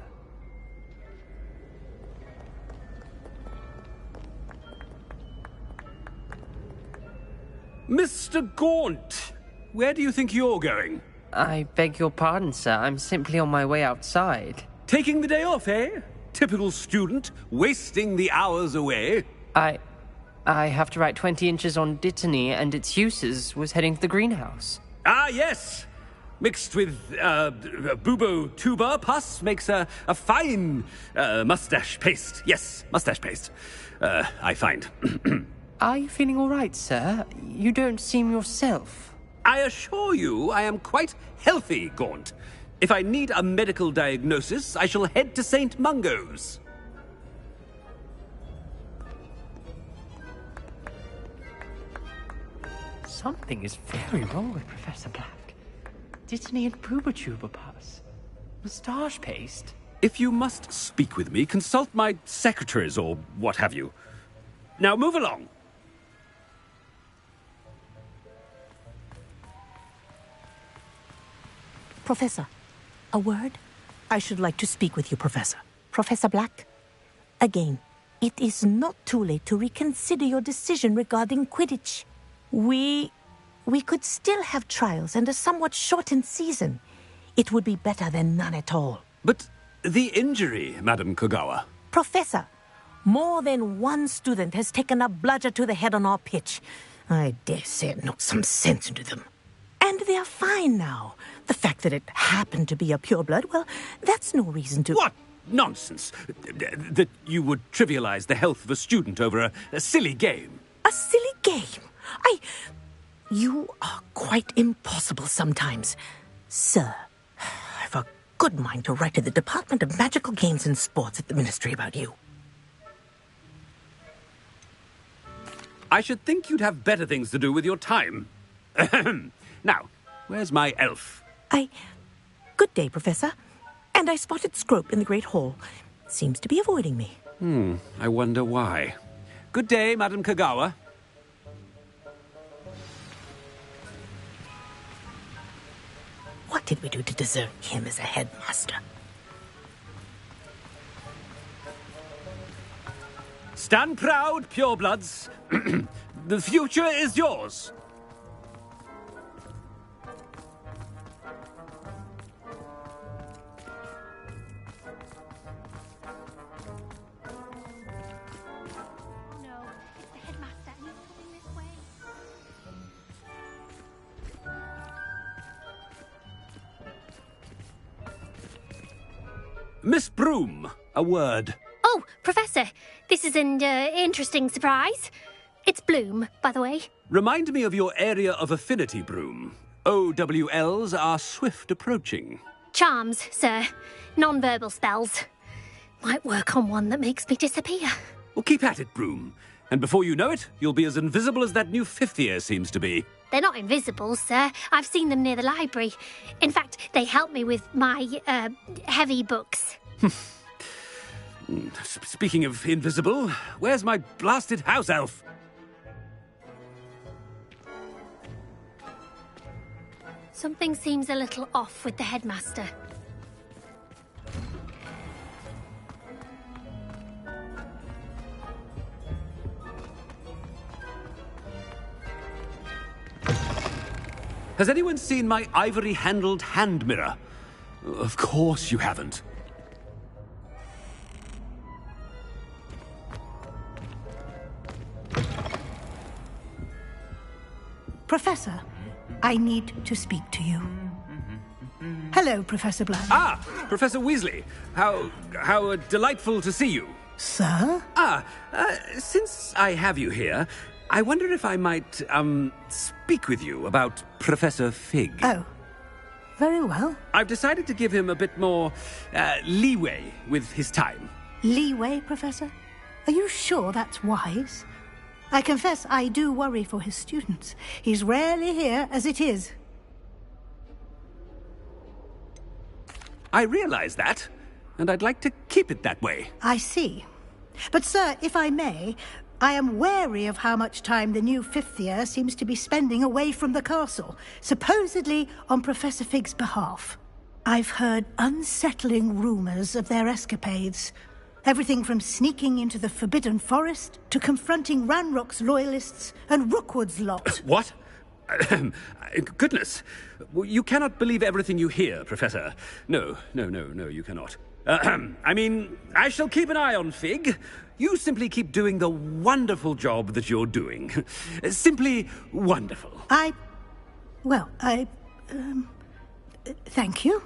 Mr. Gaunt, where do you think you're going? I beg your pardon, sir. I'm simply on my way outside. Taking the day off, eh? Typical student, wasting the hours away. I have to write 20 inches on Dittany and its uses. Was heading to the greenhouse. Ah, yes! Mixed with bubo tuber pus makes a fine mustache paste. Yes, mustache paste. I find. Are you feeling all right, sir? You don't seem yourself. I assure you I am quite healthy, Gaunt. If I need a medical diagnosis, I shall head to St. Mungo's. Something is very wrong with Professor Black. Dittany and Booba pus. Moustache paste. If you must speak with me, consult my secretaries or what have you. Now move along. Professor, a word? I should like to speak with you, Professor. Professor Black? Again, it is not too late to reconsider your decision regarding Quidditch. We could still have trials and a somewhat shortened season. It would be better than none at all. But the injury, Madam Kogawa. Professor, more than one student has taken a bludger to the head on our pitch. I dare say it knocked some sense into them. And they're fine now. The fact that it happened to be a pureblood, well, that's no reason to... What nonsense! That you would trivialize the health of a student over a silly game. A silly game? You are quite impossible sometimes. Sir, I've a good mind to write to the Department of Magical Games and Sports at the Ministry about you. I should think you'd have better things to do with your time. Now, where's my elf? Good day, Professor. And I spotted Scrope in the Great Hall. Seems to be avoiding me. I wonder why. Good day, Madam Kogawa. What did we do to deserve him as a headmaster? Stand proud, purebloods. The future is yours. Miss Broom, a word. Oh, Professor, this is an interesting surprise. It's Bloom, by the way. Remind me of your area of affinity, Broom. OWLs are swift approaching. Charms, sir. Non-verbal spells. Might work on one that makes me disappear. Well, keep at it, Broom. And before you know it, you'll be as invisible as that new fifth year seems to be. They're not invisible, sir. I've seen them near the library. In fact, they help me with my, heavy books. Speaking of invisible, where's my blasted house elf? Something seems a little off with the headmaster. Has anyone seen my ivory-handled hand mirror? Of course you haven't. Professor, I need to speak to you. Hello, Professor Black. Ah, Professor Weasley. How delightful to see you. Sir? Since I have you here, I wonder if I might, speak with you about Professor Fig. Oh, very well. I've decided to give him a bit more, leeway with his time. Leeway, Professor? Are you sure that's wise? I confess I do worry for his students. He's rarely here as it is. I realize that, and I'd like to keep it that way. I see. But, sir, if I may, I am wary of how much time the new fifth year seems to be spending away from the castle, supposedly on Professor Fig's behalf. I've heard unsettling rumors of their escapades. Everything from sneaking into the Forbidden Forest to confronting Ranrock's loyalists and Rookwood's lot. What? Goodness. You cannot believe everything you hear, Professor. No, you cannot. I mean, I shall keep an eye on Fig. You simply keep doing the wonderful job that you're doing. Simply wonderful. Thank you.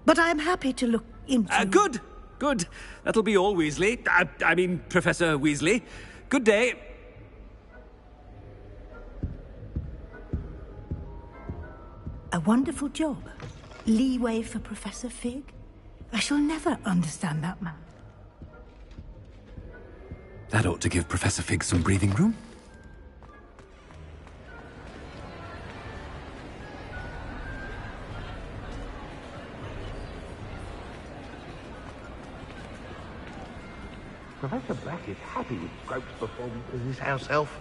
But I'm happy to look into... Good. That'll be all, Weasley. I mean, Professor Weasley. Good day. A wonderful job. Leeway for Professor Fig. I shall never understand that man. That ought to give Professor Fig some breathing room. Professor Black is happy with Scrope's performance as his house elf.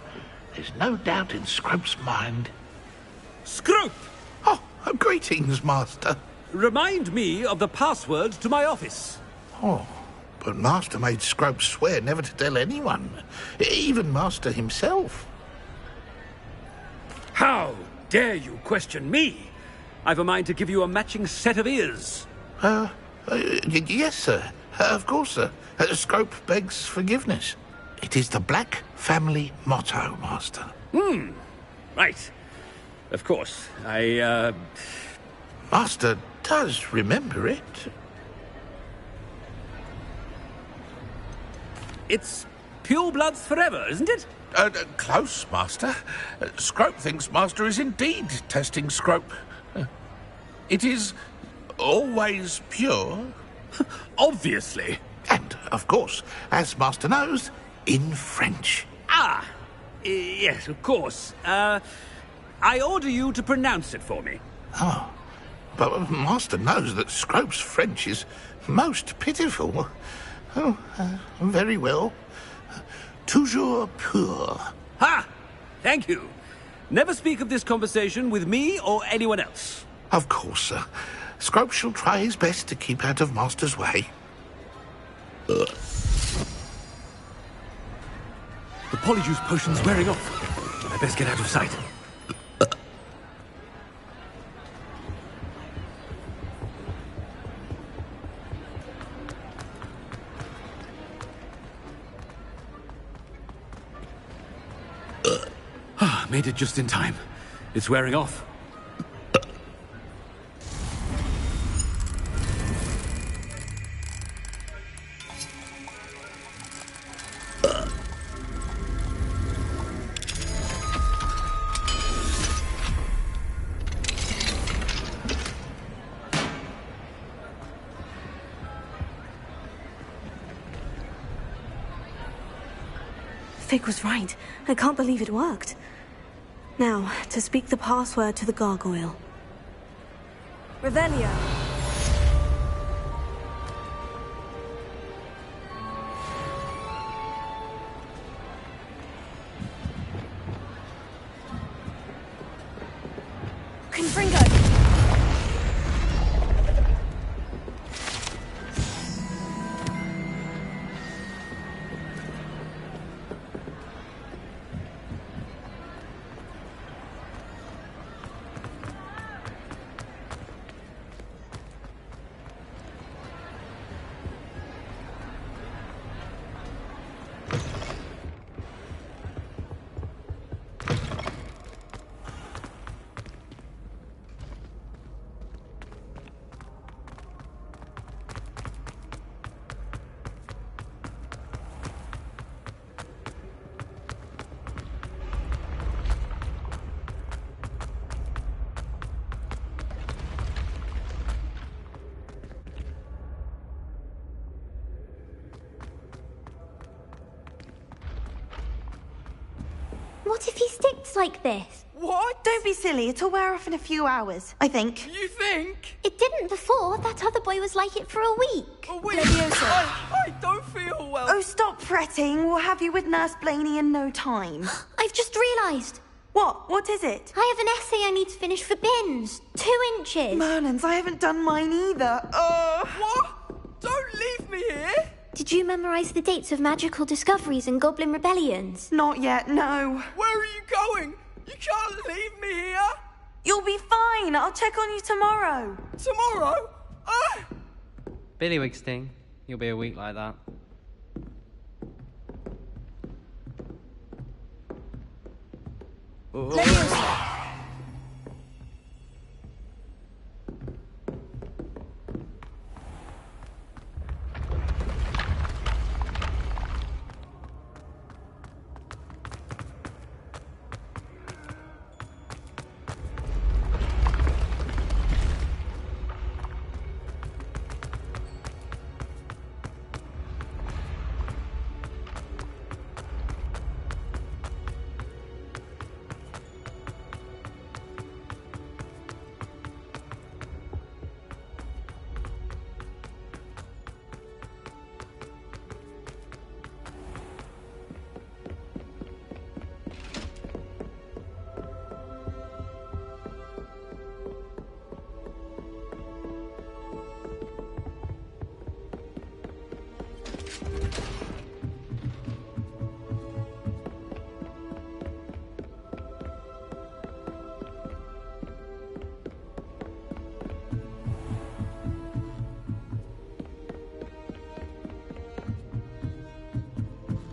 There's no doubt in Scrope's mind. Scrope! Oh, greetings, Master. Remind me of the password to my office. Oh, but Master made Scrope swear never to tell anyone, even Master himself. How dare you question me? I've a mind to give you a matching set of ears. Yes, sir. Of course, sir. Scrope begs forgiveness. It is the Black family motto, Master. Right. Of course. Master does remember it. It's pure bloods forever, isn't it? Close, Master. Scrope thinks Master is indeed testing Scrope. It is always pure. Obviously. And, of course, as Master knows, in French. Yes, of course. I order you to pronounce it for me. Oh, but Master knows that Scrope's French is most pitiful. Oh, very well. Toujours pur. Ha! Thank you. Never speak of this conversation with me or anyone else. Of course, sir. Scrope shall try his best to keep out of Master's way. The polyjuice potion's wearing off. I best get out of sight. Made it just in time. It's wearing off. Fig was right. I can't believe it worked. Now, to speak the password to the gargoyle. Revelio. Confringo. What if he sticks like this? What? Don't be silly. It'll wear off in a few hours, I think. You think? It didn't before. That other boy was like it for a week. A week? I don't feel well. Oh, stop fretting. We'll have you with Nurse Blaney in no time. I've just realised. What? What is it? I have an essay I need to finish for bins. 2 inches. Merlins, I haven't done mine either. What? Don't leave me here! Did you memorize the dates of magical discoveries and goblin rebellions? Not yet, no. Where are you going? You can't leave me here! You'll be fine. I'll check on you tomorrow. Tomorrow? Billywig sting. You'll be a week like that.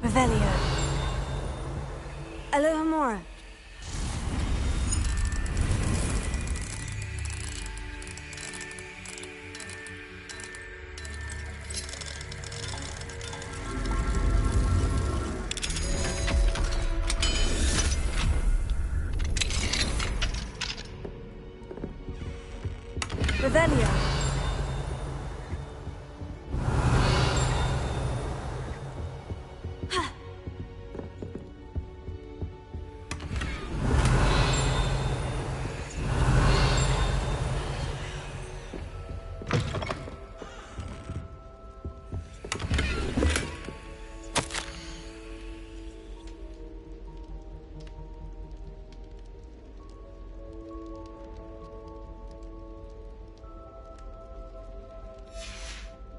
Revelio. Alohomora. Revelio.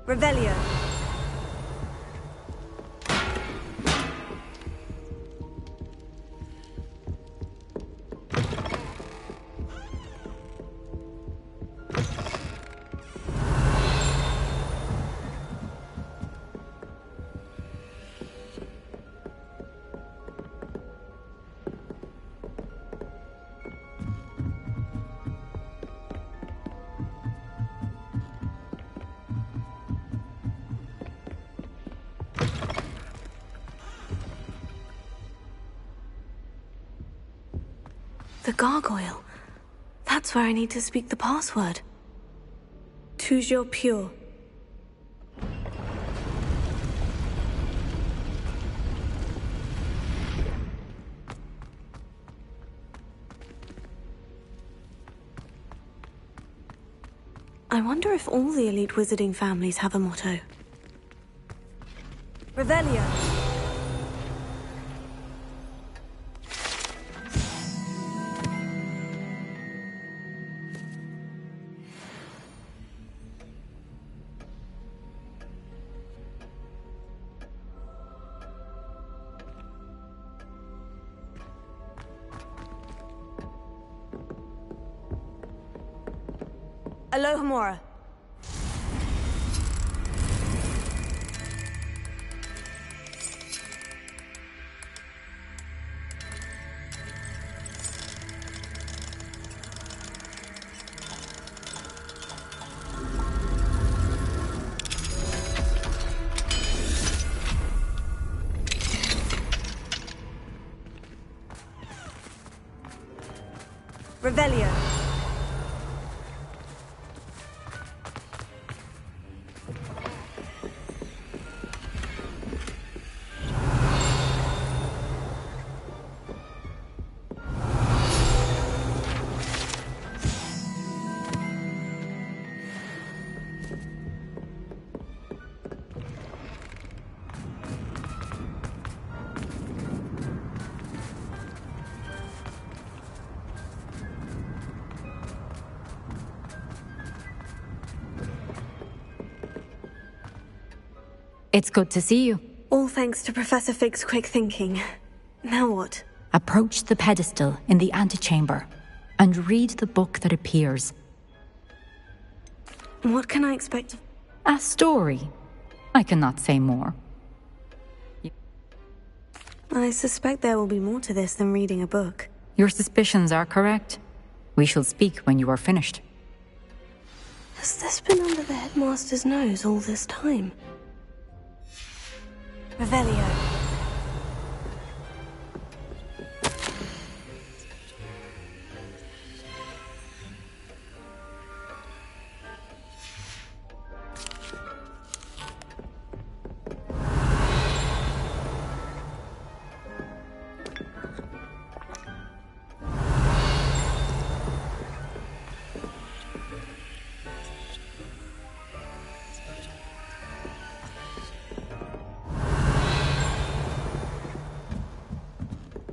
Revelio. The gargoyle. That's where I need to speak the password. Toujours pure. I wonder if all the elite wizarding families have a motto. Revelio. Alohomora. Revelio. It's good to see you. All thanks to Professor Fig's quick thinking. Now what? Approach the pedestal in the antechamber and read the book that appears. What can I expect? A story. I cannot say more. I suspect there will be more to this than reading a book. Your suspicions are correct. We shall speak when you are finished. Has this been under the headmaster's nose all this time? Revelio.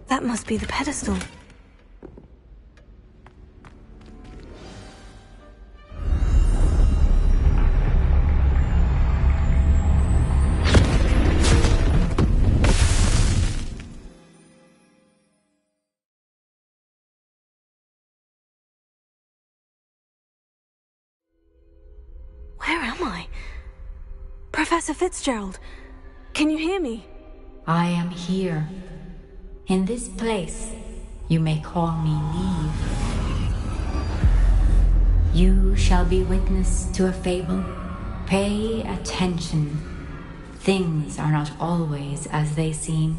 That must be the pedestal. Where am I? Professor Fitzgerald, can you hear me? I am here. In this place, you may call me Neve. You shall be witness to a fable. Pay attention. Things are not always as they seem.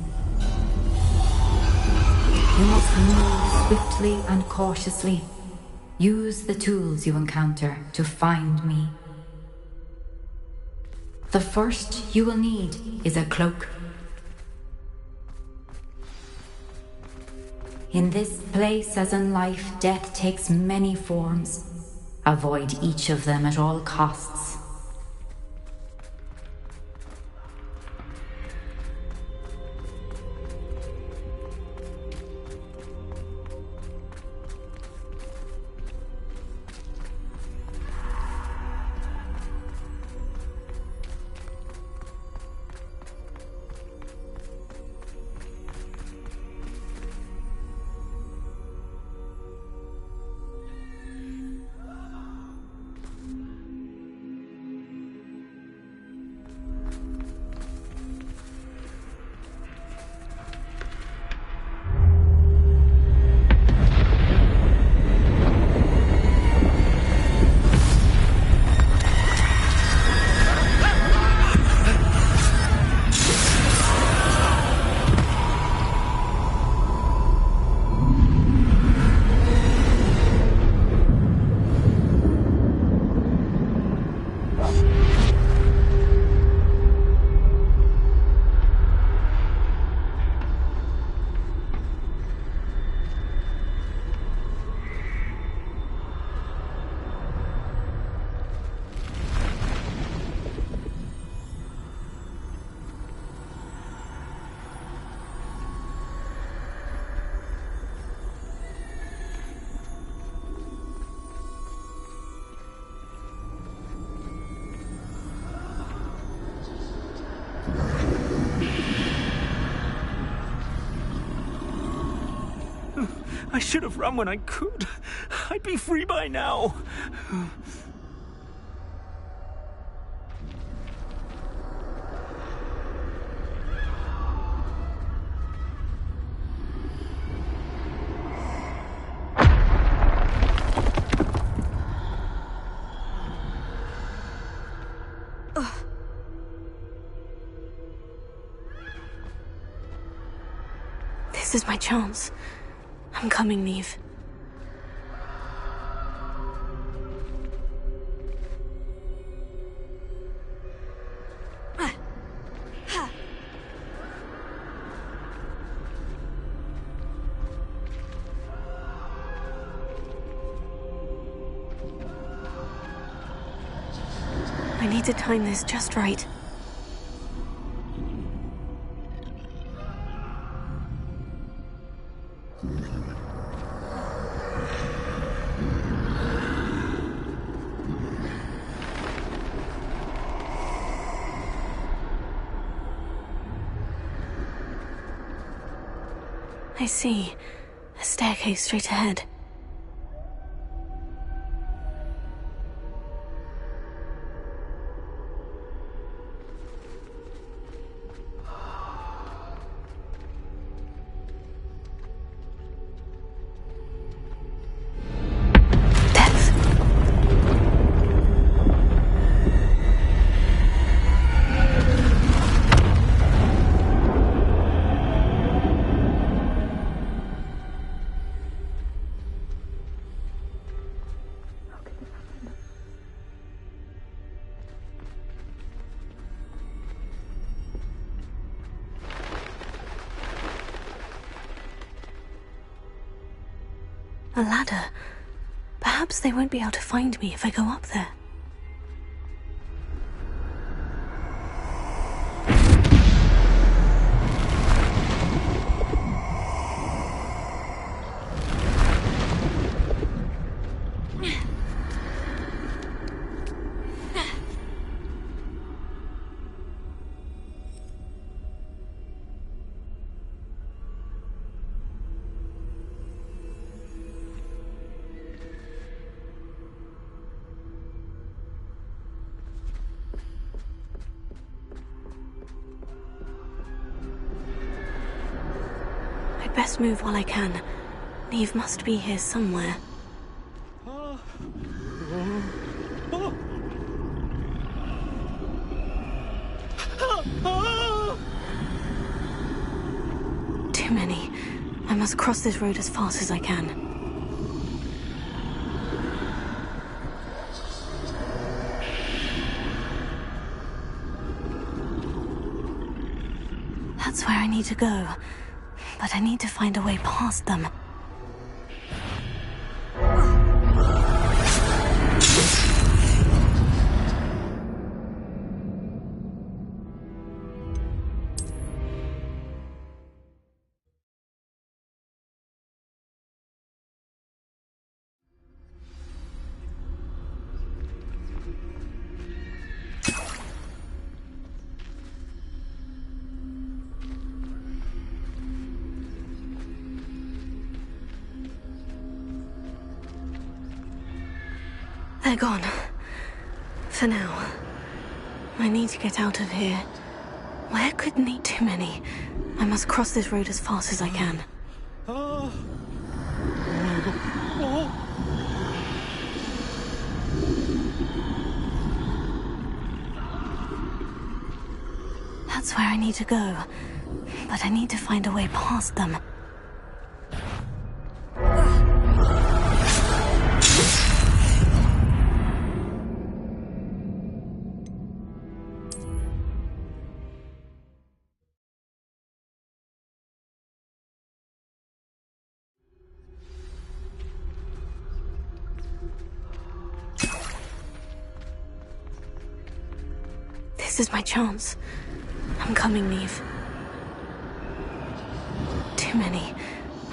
You must move swiftly and cautiously. Use the tools you encounter to find me. The first you will need is a cloak. In this place, as in life, death takes many forms. Avoid each of them at all costs. I should have run when I could. I'd be free by now. This is my chance. I'm coming, Neve. I need to time this just right. I see. A staircase straight ahead. A ladder. Perhaps they won't be able to find me if I go up there. Best move while I can. Neve must be here somewhere. Too many. I must cross this road as fast as I can. That's where I need to go. But I need to find a way past them. They're gone. For now. I need to get out of here. Where could need too many? I must cross this road as fast as I can. That's where I need to go. But I need to find a way past them. This is my chance. I'm coming, Neve. Too many.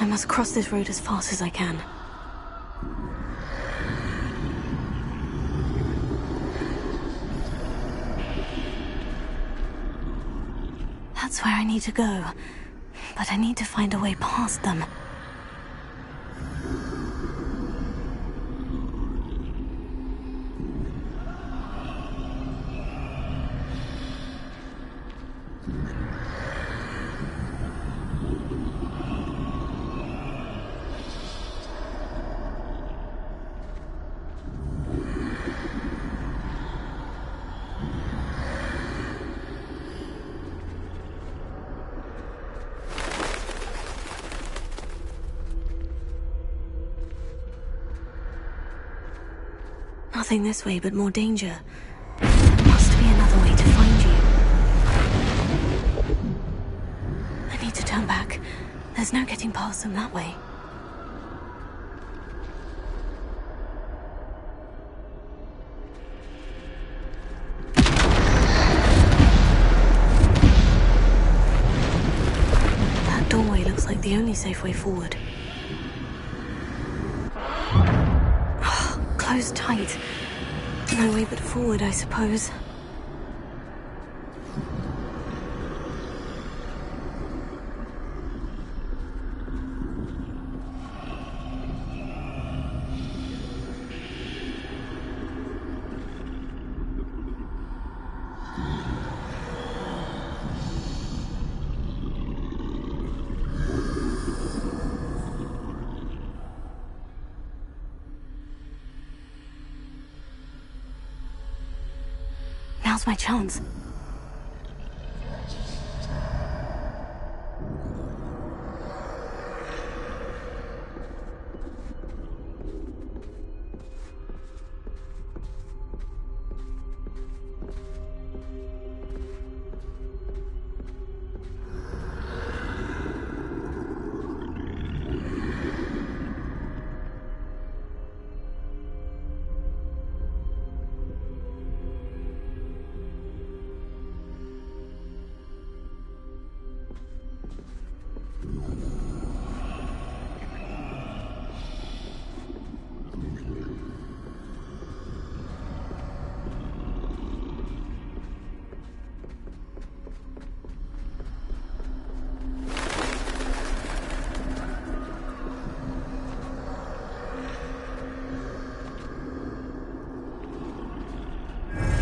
I must cross this road as fast as I can. That's where I need to go. But I need to find a way past them. Nothing this way, but more danger. There must be another way to find you. I need to turn back. There's no getting past them that way. That doorway looks like the only safe way forward. Closed tight. No way but forward, I suppose. Now's my chance.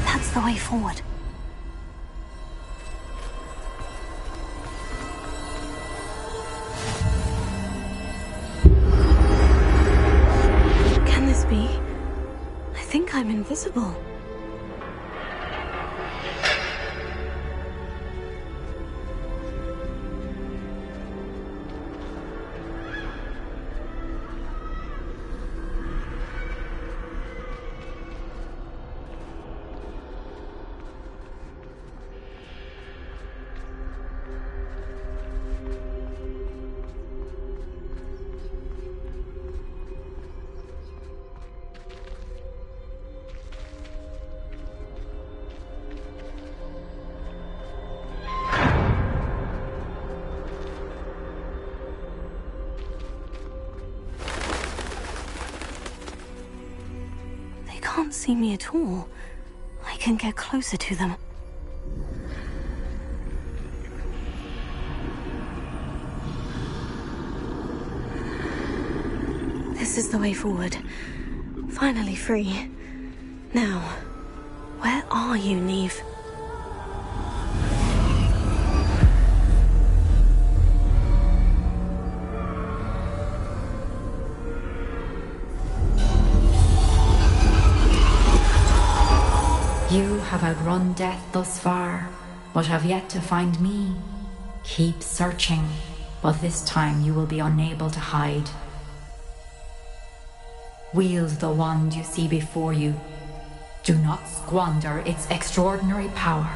That's the way forward. Can this be? I think I'm invisible. Can't see me at all. I can get closer to them. This is the way forward. Finally free. Now, where are you, Neve? You have outrun death thus far, but have yet to find me. Keep searching, but this time you will be unable to hide. Wield the wand you see before you. Do not squander its extraordinary power.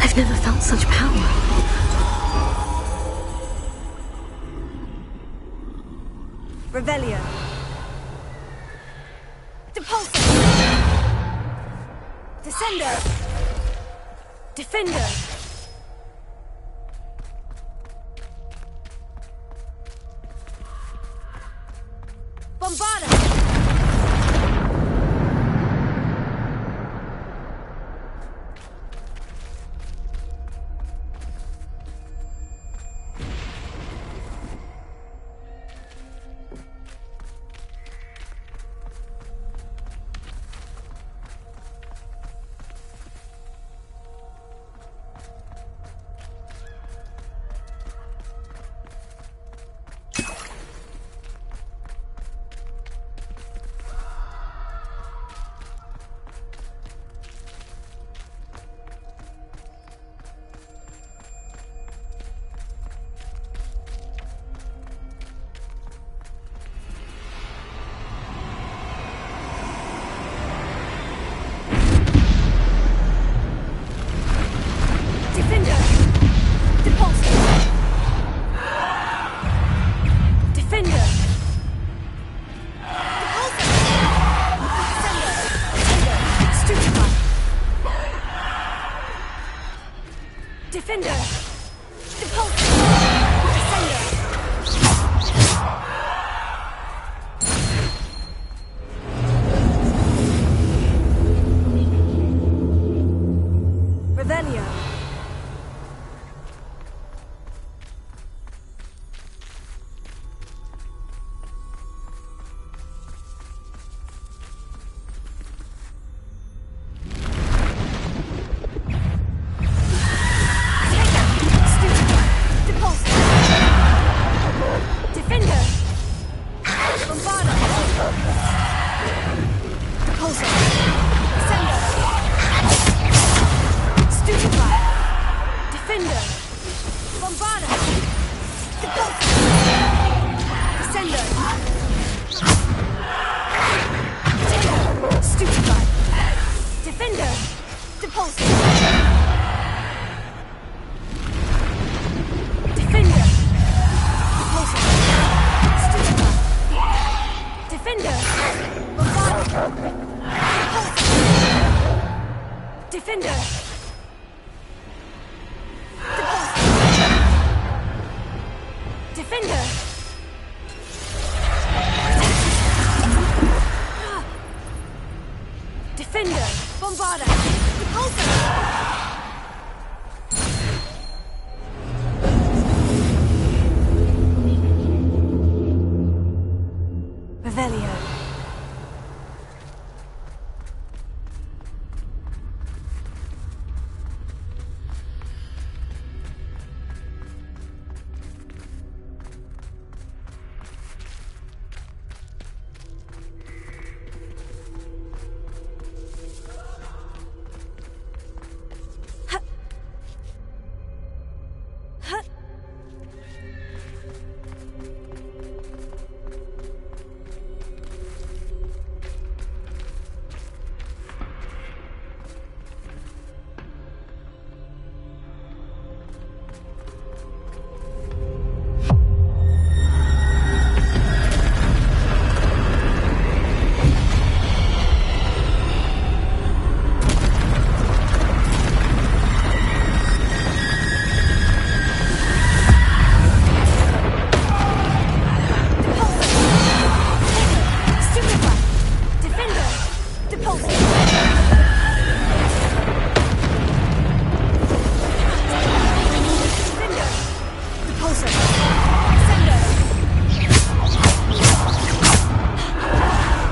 I've never felt such power. Revelio. Depulso. Descendo. Defender. Bombarda. Defender! Revelio. Depulsor! Defender! Depulsor! Stupefy! Defender! Bombardment! Depulsor! Defender! Defender! Defender! Bombarda! Repulsor! Revelio.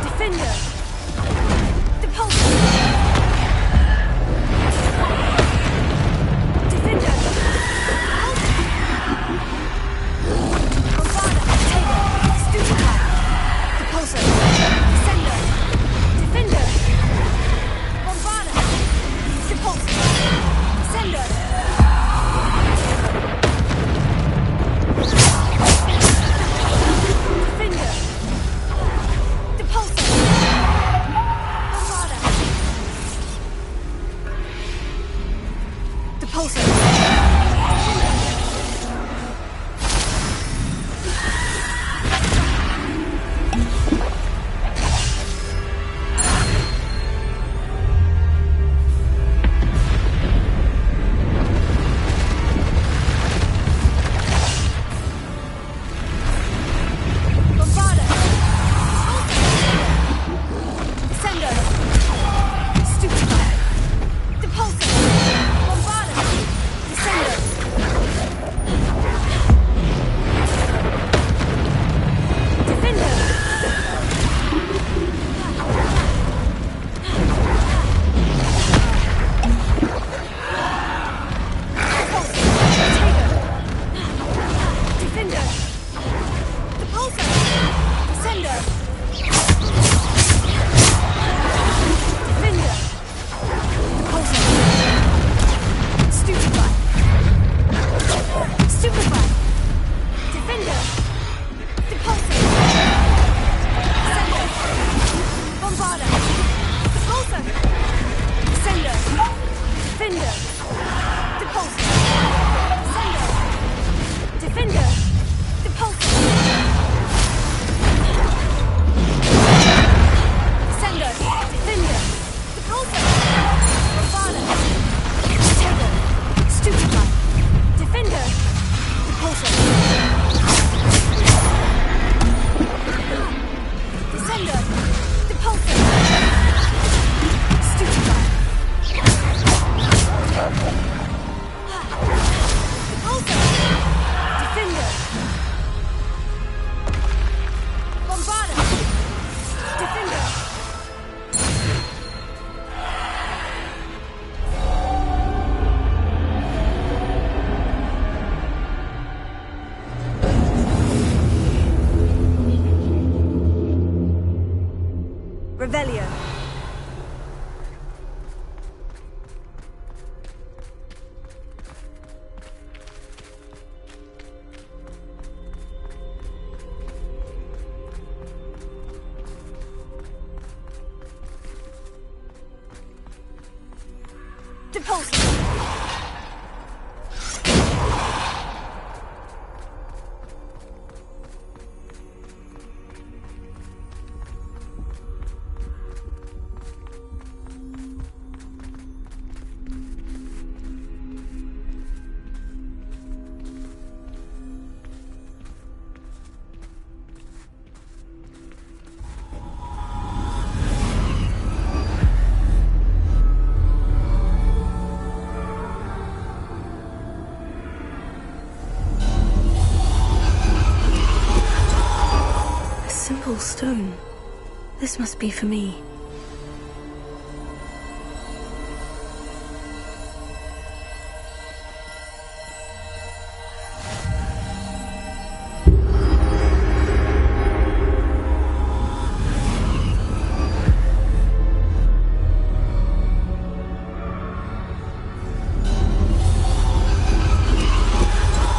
Descender! Depulse. Simple stone. This must be for me.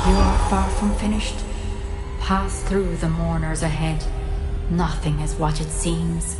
You are far from finished. Pass through the mourners ahead. Nothing is what it seems.